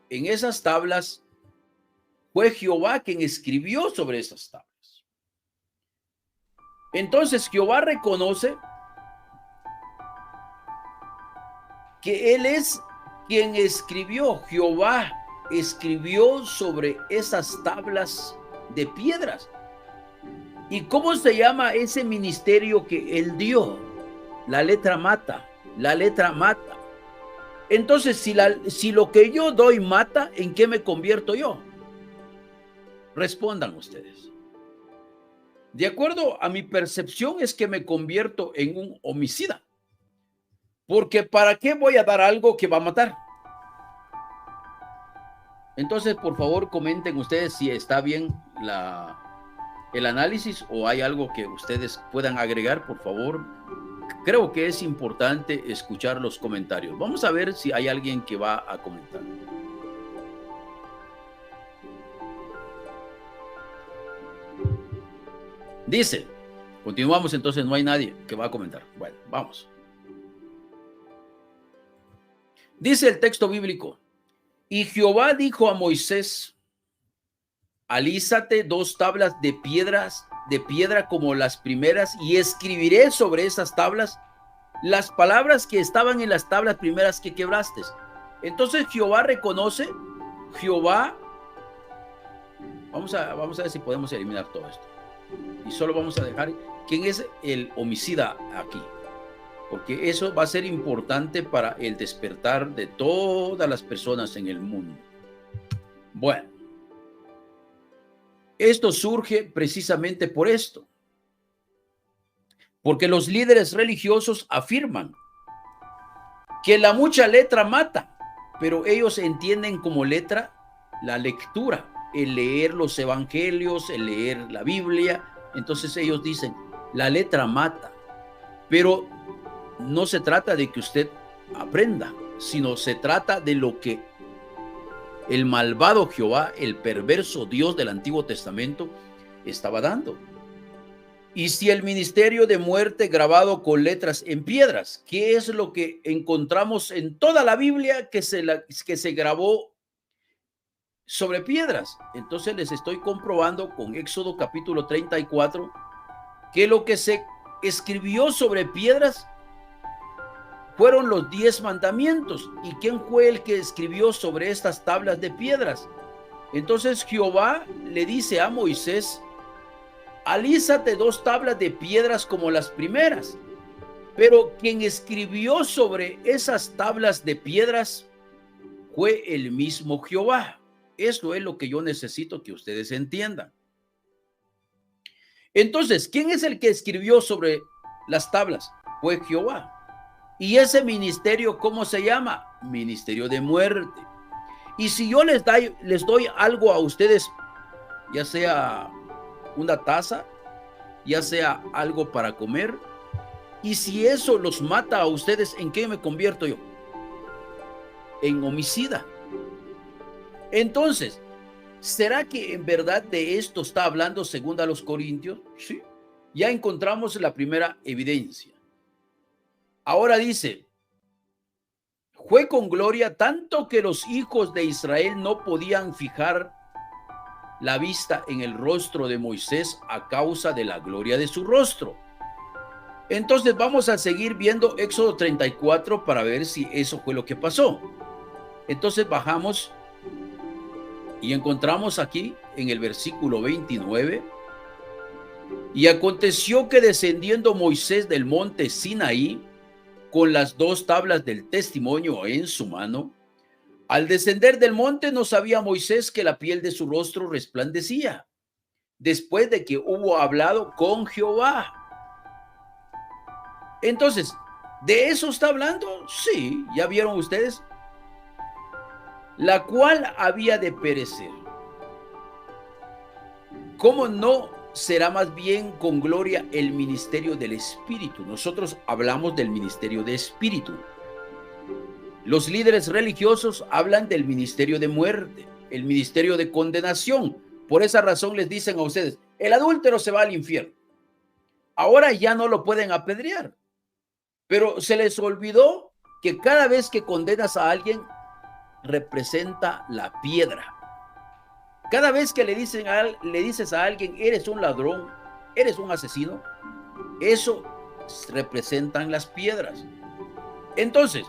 en esas tablas fue Jehová quien escribió sobre esas tablas. Entonces Jehová reconoce que Él es quien escribió. Jehová escribió sobre esas tablas de piedras. ¿Y cómo se llama ese ministerio que Él dio? La letra mata, la letra mata. Entonces, si lo que yo doy mata, ¿en qué me convierto yo? Respondan ustedes. De acuerdo a mi percepción es que me convierto en un homicida. Porque ¿para qué voy a dar algo que va a matar? Entonces, por favor, comenten ustedes si está bien el análisis o hay algo que ustedes puedan agregar, por favor. Creo que es importante escuchar los comentarios. Vamos a ver si hay alguien que va a comentar. Dice, continuamos entonces, no hay nadie que va a comentar. Bueno, vamos. Dice el texto bíblico, y Jehová dijo a Moisés, alízate 2 tablas de piedra como las primeras, y escribiré sobre esas tablas las palabras que estaban en las tablas primeras que quebraste. Entonces Jehová reconoce, Jehová, vamos a ver si podemos eliminar todo esto. Y solo vamos a dejar quién es el homicida aquí, porque eso va a ser importante para el despertar de todas las personas en el mundo. Bueno, esto surge precisamente por esto, porque los líderes religiosos afirman que la mucha letra mata, pero ellos entienden como letra la lectura, el leer los evangelios, el leer la Biblia. Entonces ellos dicen, la letra mata, pero no se trata de que usted aprenda, sino se trata de lo que el malvado Jehová, el perverso Dios del Antiguo Testamento, estaba dando. Y si el ministerio de muerte grabado con letras en piedras, ¿qué es lo que encontramos en toda la Biblia que se grabó sobre piedras? Entonces les estoy comprobando con Éxodo capítulo 34 que lo que se escribió sobre piedras fueron los 10 mandamientos. ¿Y quién fue el que escribió sobre estas tablas de piedras? Entonces Jehová le dice a Moisés: alízate 2 tablas de piedras como las primeras. Pero quien escribió sobre esas tablas de piedras fue el mismo Jehová. Eso es lo que yo necesito que ustedes entiendan. Entonces, ¿quién es el que escribió sobre las tablas? Fue Jehová. Y ese ministerio, ¿cómo se llama? Ministerio de muerte. Y si yo les doy algo a ustedes, ya sea una taza, ya sea algo para comer, y si eso los mata a ustedes, ¿en qué me convierto yo? En homicida. Entonces, ¿será que en verdad de esto está hablando según a los Corintios? Sí. Ya encontramos la primera evidencia. Ahora dice: fue con gloria tanto que los hijos de Israel no podían fijar la vista en el rostro de Moisés a causa de la gloria de su rostro. Entonces vamos a seguir viendo Éxodo 34 para ver si eso fue lo que pasó. Entonces bajamos y encontramos aquí en el versículo 29: y aconteció que descendiendo Moisés del monte Sinaí con las 2 tablas del testimonio en su mano, al descender del monte no sabía Moisés que la piel de su rostro resplandecía, después de que hubo hablado con Jehová. Entonces, ¿de eso está hablando? Sí, ya vieron ustedes. La cual había de perecer. ¿Cómo no será más bien con gloria el ministerio del Espíritu? Nosotros hablamos del ministerio de Espíritu. Los líderes religiosos hablan del ministerio de muerte, el ministerio de condenación. Por esa razón les dicen a ustedes: el adúltero se va al infierno. Ahora ya no lo pueden apedrear. Pero se les olvidó que cada vez que condenas a alguien, representa la piedra. Cada vez que le dices a alguien: eres un ladrón, eres un asesino, eso representan las piedras. Entonces,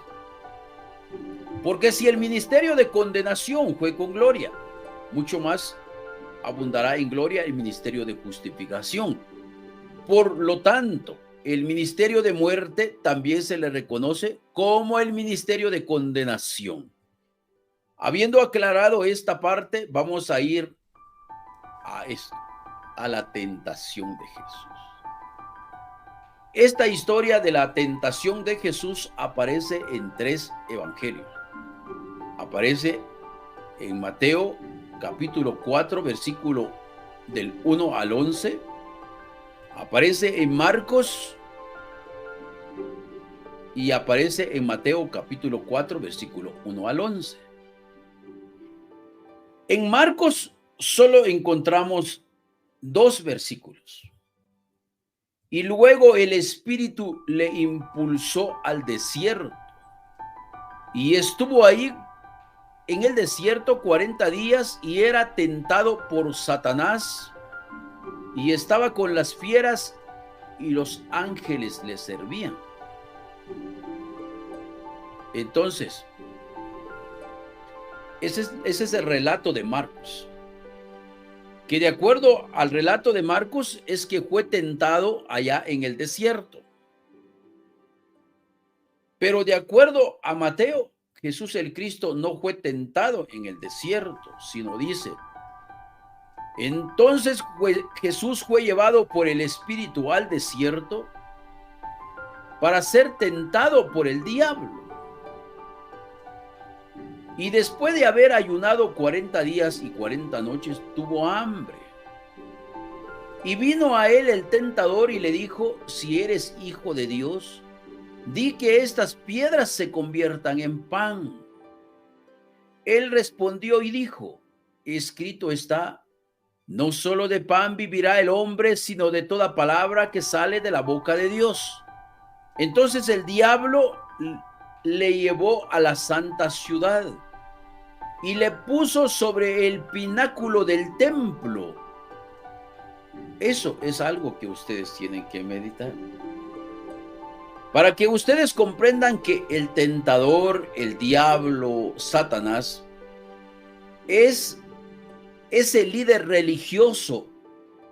porque si el ministerio de condenación fue con gloria, mucho más abundará en gloria el ministerio de justificación. Por lo tanto, el ministerio de muerte también se le reconoce como el ministerio de condenación. Habiendo aclarado esta parte, vamos a ir a esto, a la tentación de Jesús. Esta historia de la tentación de Jesús aparece en 3 evangelios. Aparece en Mateo capítulo 4, versículo del 1 al 11. Aparece en Marcos y aparece en Mateo capítulo 4, versículo 1 al 11. En Marcos solo encontramos 2 versículos. Y luego el Espíritu le impulsó al desierto. Y estuvo ahí en el desierto 40 días y era tentado por Satanás. Y estaba con las fieras y los ángeles le servían. Entonces, ese es el relato de Marcos. Que de acuerdo al relato de Marcos es que fue tentado allá en el desierto. Pero de acuerdo a Mateo, Jesús el Cristo no fue tentado en el desierto, sino dice: entonces Jesús fue llevado por el Espíritu al desierto para ser tentado por el diablo. Y después de haber ayunado 40 días y 40 noches, tuvo hambre. Y vino a él el tentador y le dijo: si eres hijo de Dios, di que estas piedras se conviertan en pan. Él respondió y dijo: escrito está, No solo de pan vivirá el hombre, sino de toda palabra que sale de la boca de Dios. Entonces el diablo le llevó a la santa ciudad y le puso sobre el pináculo del templo. Eso es algo que ustedes tienen que meditar. Para que ustedes comprendan que el tentador, el diablo, Satanás, es ese líder religioso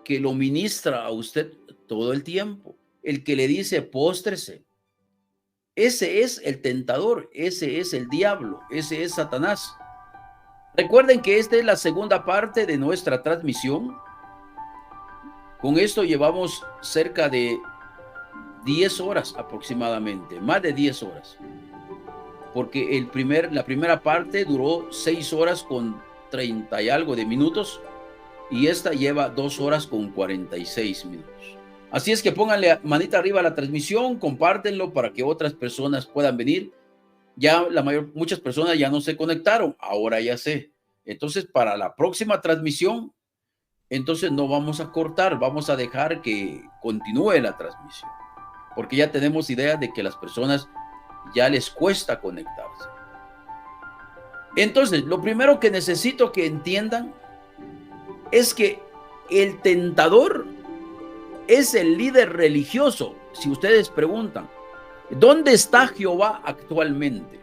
que lo ministra a usted todo el tiempo, el que le dice póstrese. Ese es el tentador, ese es el diablo, ese es Satanás. Recuerden que esta es la segunda parte de nuestra transmisión. Con esto llevamos cerca de 10 horas aproximadamente, más de 10 horas. Porque la primera parte duró 6 horas con 30 y algo de minutos y esta lleva 2 horas con 46 minutos. Así es que pónganle manita arriba a la transmisión, compártenlo para que otras personas puedan venir. Ya muchas personas ya no se conectaron, ahora ya sé. Entonces, para la próxima transmisión, entonces no vamos a cortar, vamos a dejar que continúe la transmisión, porque ya tenemos idea de que las personas ya les cuesta conectarse. Entonces, lo primero que necesito que entiendan es que el tentador es el líder religioso. Si ustedes preguntan, ¿dónde está Jehová actualmente?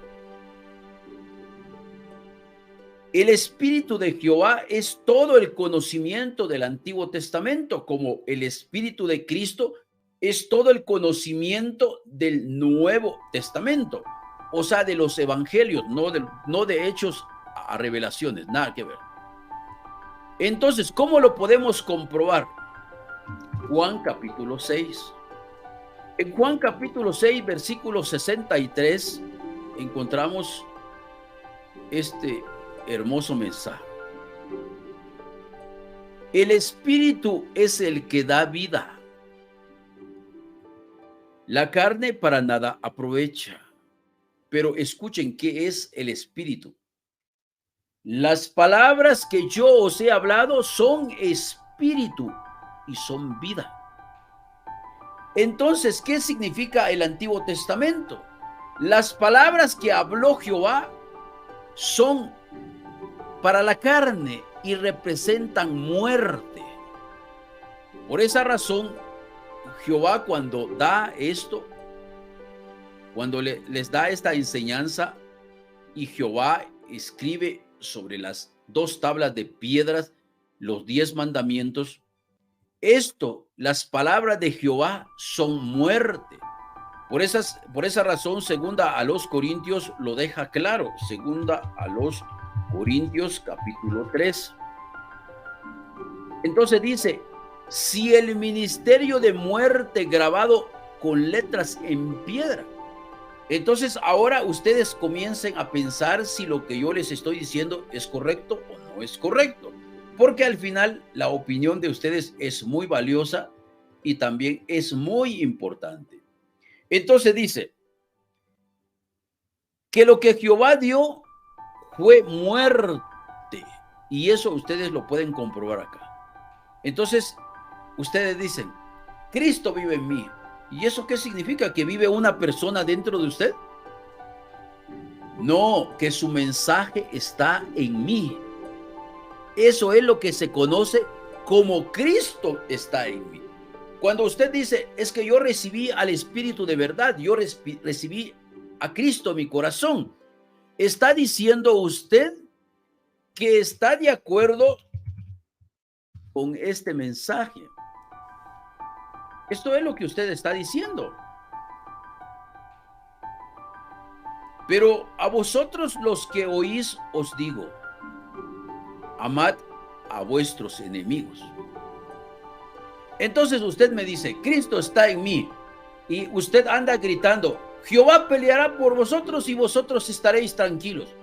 El Espíritu de Jehová es todo el conocimiento del Antiguo Testamento, como el Espíritu de Cristo es todo el conocimiento del Nuevo Testamento, o sea, de los evangelios, no de hechos a revelaciones, nada que ver. Entonces, ¿cómo lo podemos comprobar? Juan capítulo 6. En Juan capítulo 6, versículo 63, encontramos este hermoso mensaje. El Espíritu es el que da vida. La carne para nada aprovecha. Pero escuchen qué es el Espíritu. Las palabras que yo os he hablado son espíritu y son vida. Entonces, ¿qué significa el Antiguo Testamento? Las palabras que habló Jehová son para la carne y representan muerte. Por esa razón, Jehová cuando da esto, cuando les da esta enseñanza y Jehová escribe sobre las 2 tablas de piedras los 10 mandamientos, las palabras de Jehová son muerte. Por esa razón, segunda a los Corintios lo deja claro. Segunda a los Corintios capítulo 3. Entonces dice, si el ministerio de muerte grabado con letras en piedra. Entonces ahora ustedes comiencen a pensar si lo que yo les estoy diciendo es correcto o no es correcto. Porque al final la opinión de ustedes es muy valiosa y también es muy importante. Entonces dice que lo que Jehová dio fue muerte. Y eso ustedes lo pueden comprobar acá. Entonces ustedes dicen, Cristo vive en mí. ¿Y eso qué significa? ¿Que vive una persona dentro de usted? No, que su mensaje está en mí. Eso es lo que se conoce como Cristo está en mí. Cuando usted dice, es que yo recibí al Espíritu de verdad, yo recibí a Cristo en mi corazón, está diciendo usted que está de acuerdo con este mensaje. Esto es lo que usted está diciendo. Pero a vosotros los que oís os digo, amad a vuestros enemigos. Entonces usted me dice, Cristo está en mí, y usted anda gritando, Jehová peleará por vosotros y vosotros estaréis tranquilos.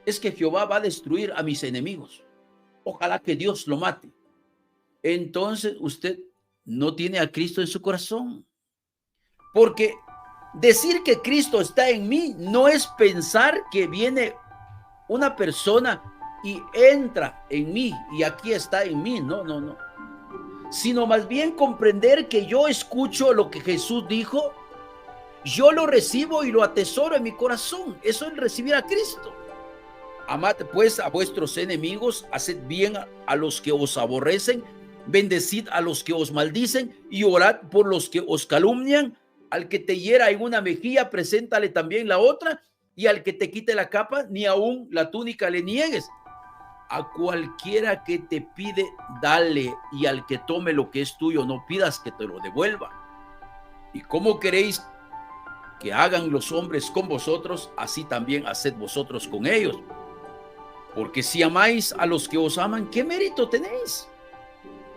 Es que Jehová va a destruir a mis enemigos. Ojalá que Dios lo mate. Entonces usted no tiene a Cristo en su corazón. Porque decir que Cristo está en mí no es pensar que viene una persona y entra en mí y aquí está en mí. No, no, no. Sino más bien comprender que yo escucho lo que Jesús dijo, yo lo recibo y lo atesoro en mi corazón. Eso es recibir a Cristo. Amad pues a vuestros enemigos, haced bien a los que os aborrecen, bendecid a los que os maldicen y orad por los que os calumnian. Al que te hiera en una mejilla, preséntale también la otra, y al que te quite la capa, ni aún la túnica le niegues. A cualquiera que te pide, dale, y al que tome lo que es tuyo, no pidas que te lo devuelva. ¿Y cómo queréis que hagan los hombres con vosotros? Así también haced vosotros con ellos. Porque si amáis a los que os aman, ¿qué mérito tenéis?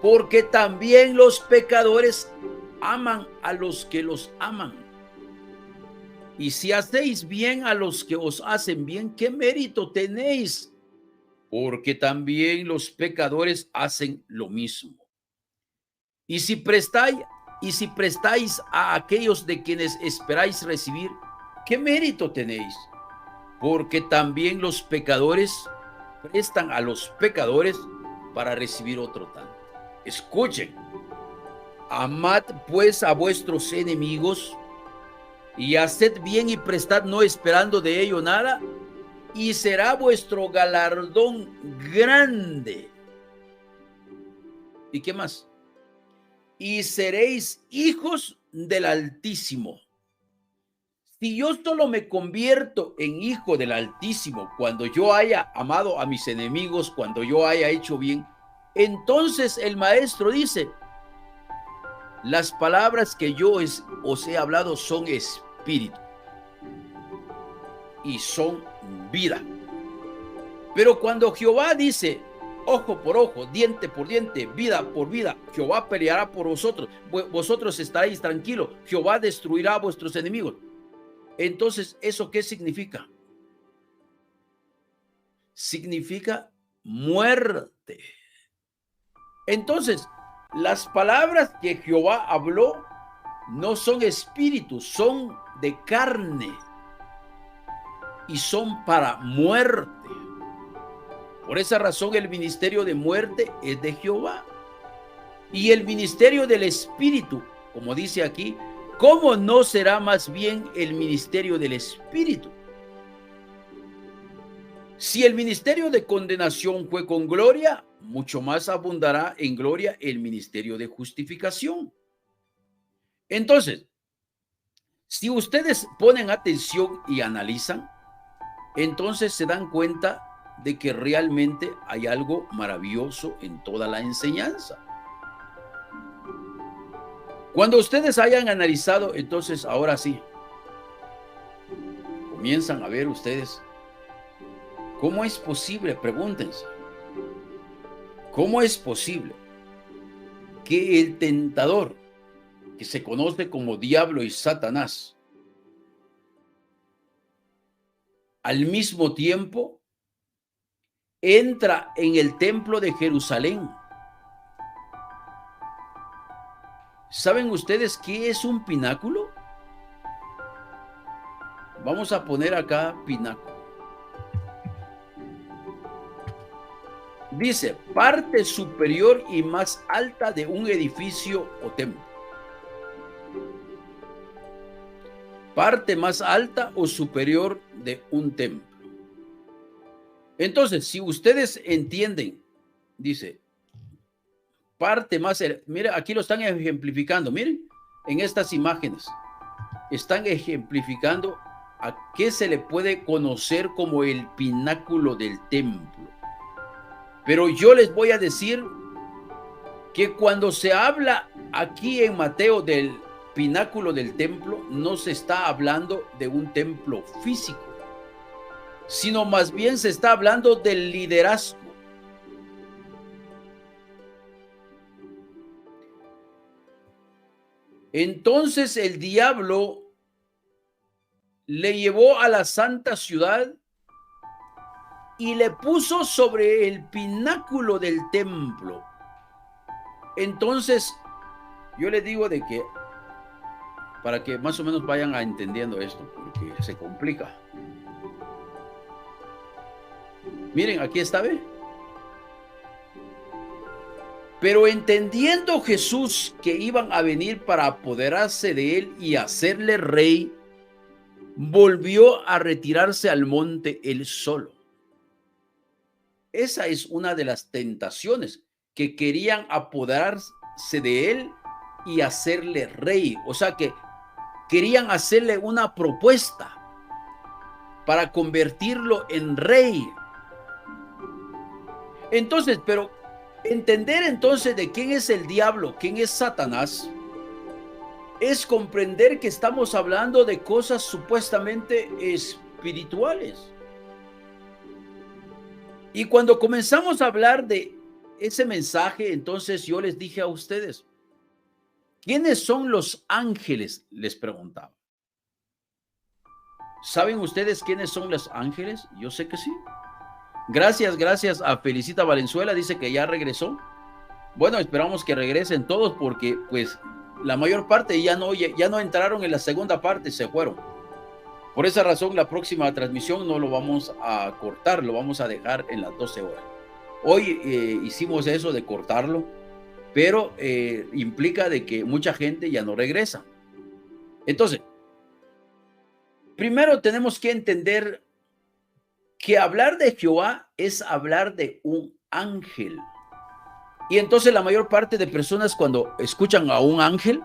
Porque también los pecadores aman a los que los aman. Y si hacéis bien a los que os hacen bien, ¿qué mérito tenéis? Porque también los pecadores hacen lo mismo. Y si prestáis a aquellos de quienes esperáis recibir, ¿qué mérito tenéis? Porque también los pecadores prestan a los pecadores para recibir otro tanto. Escuchen, amad pues a vuestros enemigos y haced bien y prestad, no esperando de ello nada, y será vuestro galardón grande. ¿Y qué más? Y seréis hijos del Altísimo. Si yo solo me convierto en hijo del Altísimo cuando yo haya amado a mis enemigos, cuando yo haya hecho bien, entonces el maestro dice, las palabras que yo os he hablado son espíritu y son vida. Pero cuando Jehová dice, ojo por ojo, diente por diente, vida por vida, Jehová peleará por vosotros, vosotros estaréis tranquilos, Jehová destruirá a vuestros enemigos. Entonces, ¿eso qué significa? Significa muerte. Entonces, las palabras que Jehová habló no son espíritu, son de carne y son para muerte. Por esa razón el ministerio de muerte es de Jehová. Y el ministerio del espíritu, como dice aquí, ¿cómo no será más bien el ministerio del espíritu? Si el ministerio de condenación fue con gloria, mucho más abundará en gloria el ministerio de justificación. Entonces, si ustedes ponen atención y analizan, entonces se dan cuenta de que realmente hay algo maravilloso en toda la enseñanza. Cuando ustedes hayan analizado, entonces ahora sí, comienzan a ver ustedes, ¿cómo es posible? Pregúntense, ¿cómo es posible que el tentador, que se conoce como diablo y Satanás, al mismo tiempo entra en el templo de Jerusalén? ¿Saben ustedes qué es un pináculo? Vamos a poner acá pináculo. Dice, parte superior y más alta de un edificio o templo. Parte más alta o superior de un templo. Entonces, si ustedes entienden, dice, parte más, mira, aquí lo están ejemplificando, miren, en estas imágenes, están ejemplificando a qué se le puede conocer como el pináculo del templo. Pero yo les voy a decir que cuando se habla aquí en Mateo del pináculo del templo, no se está hablando de un templo físico, sino más bien se está hablando del liderazgo. Entonces el diablo le llevó a la santa ciudad y le puso sobre el pináculo del templo. Entonces, yo les digo de que, para que más o menos vayan entendiendo esto, porque se complica. Miren, aquí está, ¿ve? Pero entendiendo Jesús que iban a venir para apoderarse de él y hacerle rey, volvió a retirarse al monte él solo. Esa es una de las tentaciones, que querían apoderarse de él y hacerle rey. O sea que querían hacerle una propuesta para convertirlo en rey. Entonces, pero entender entonces de quién es el diablo, quién es Satanás, es comprender que estamos hablando de cosas supuestamente espirituales. Y cuando comenzamos a hablar de ese mensaje, entonces yo les dije a ustedes, ¿quiénes son los ángeles? Les preguntaba. ¿Saben ustedes quiénes son los ángeles? Yo sé que sí. Gracias a Felicita Valenzuela, dice que ya regresó. Bueno, esperamos que regresen todos porque pues la mayor parte ya no entraron en la segunda parte, se fueron. Por esa razón la próxima transmisión no lo vamos a cortar, lo vamos a dejar en las 12 horas. Hoy hicimos eso de cortarlo, pero implica de que mucha gente ya no regresa. Entonces, primero tenemos que entender que hablar de Jehová es hablar de un ángel. Y entonces la mayor parte de personas cuando escuchan a un ángel,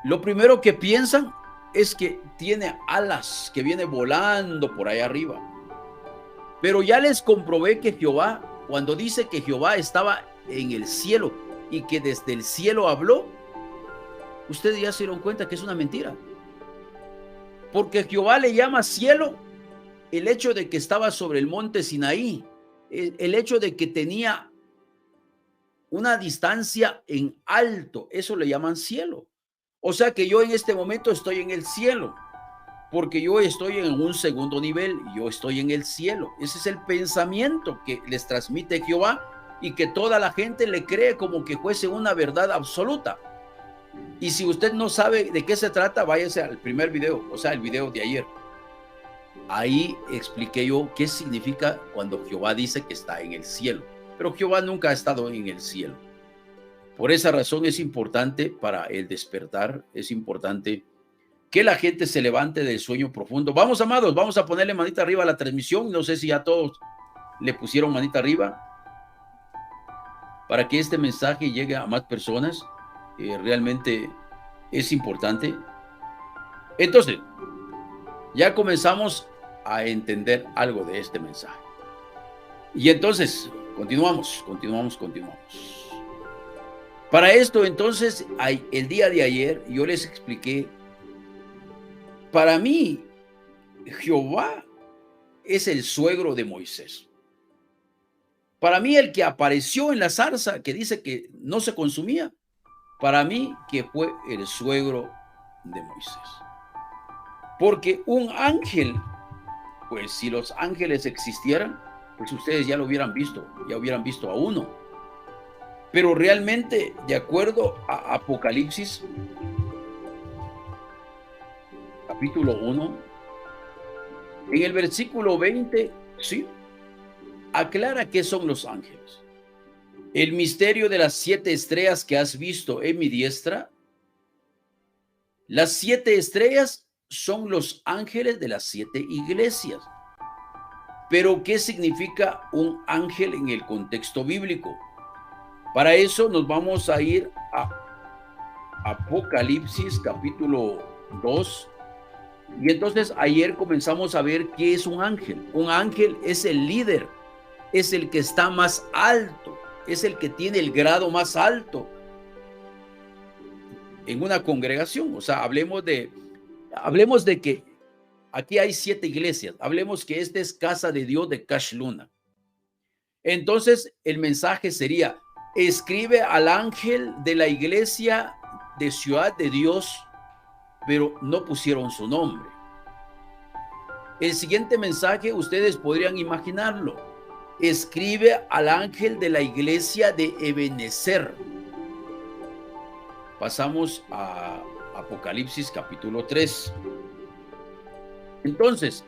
lo primero que piensan es que tiene alas, que viene volando por ahí arriba. Pero ya les comprobé que Jehová, cuando dice que Jehová estaba en el cielo y que desde el cielo habló, ustedes ya se dieron cuenta que es una mentira. Porque Jehová le llama cielo el hecho de que estaba sobre el monte Sinaí, el hecho de que tenía una distancia en alto, eso le llaman cielo. O sea que yo en este momento estoy en el cielo, porque yo estoy en un segundo nivel, yo estoy en el cielo. Ese es el pensamiento que les transmite Jehová y que toda la gente le cree como que fuese una verdad absoluta. Y si usted no sabe de qué se trata, váyase al primer video, o sea, el video de ayer. Ahí expliqué yo qué significa cuando Jehová dice que está en el cielo. Pero Jehová nunca ha estado en el cielo. Por esa razón es importante para el despertar, es importante que la gente se levante del sueño profundo. Vamos, amados, vamos a ponerle manita arriba a la transmisión. No sé si ya todos le pusieron manita arriba para que este mensaje llegue a más personas. Realmente es importante. Entonces, ya comenzamos a entender algo de este mensaje. Y entonces, continuamos. Para esto, entonces, el día de ayer yo les expliqué, para mí, Jehová es el suegro de Moisés. Para mí, el que apareció en la zarza, que dice que no se consumía, para mí que fue el suegro de Moisés. Porque un ángel, pues si los ángeles existieran, pues ustedes ya lo hubieran visto, ya hubieran visto a uno. Pero realmente, de acuerdo a Apocalipsis, capítulo 1, en el versículo 20, sí, aclara qué son los ángeles. El misterio de las 7 estrellas que has visto en mi diestra. Las 7 estrellas son los ángeles de las 7 iglesias. Pero, ¿qué significa un ángel en el contexto bíblico? Para eso nos vamos a ir a Apocalipsis capítulo 2. Y entonces ayer comenzamos a ver qué es un ángel. Un ángel es el líder, es el que está más alto, es el que tiene el grado más alto en una congregación. O sea, hablemos de que aquí hay 7 iglesias. Hablemos que esta es Casa de Dios de Cash Luna. Entonces, el mensaje sería: escribe al ángel de la iglesia de Ciudad de Dios, pero no pusieron su nombre. El siguiente mensaje ustedes podrían imaginarlo: escribe al ángel de la iglesia de Ebenezer. Pasamos a Apocalipsis capítulo 3. Entonces,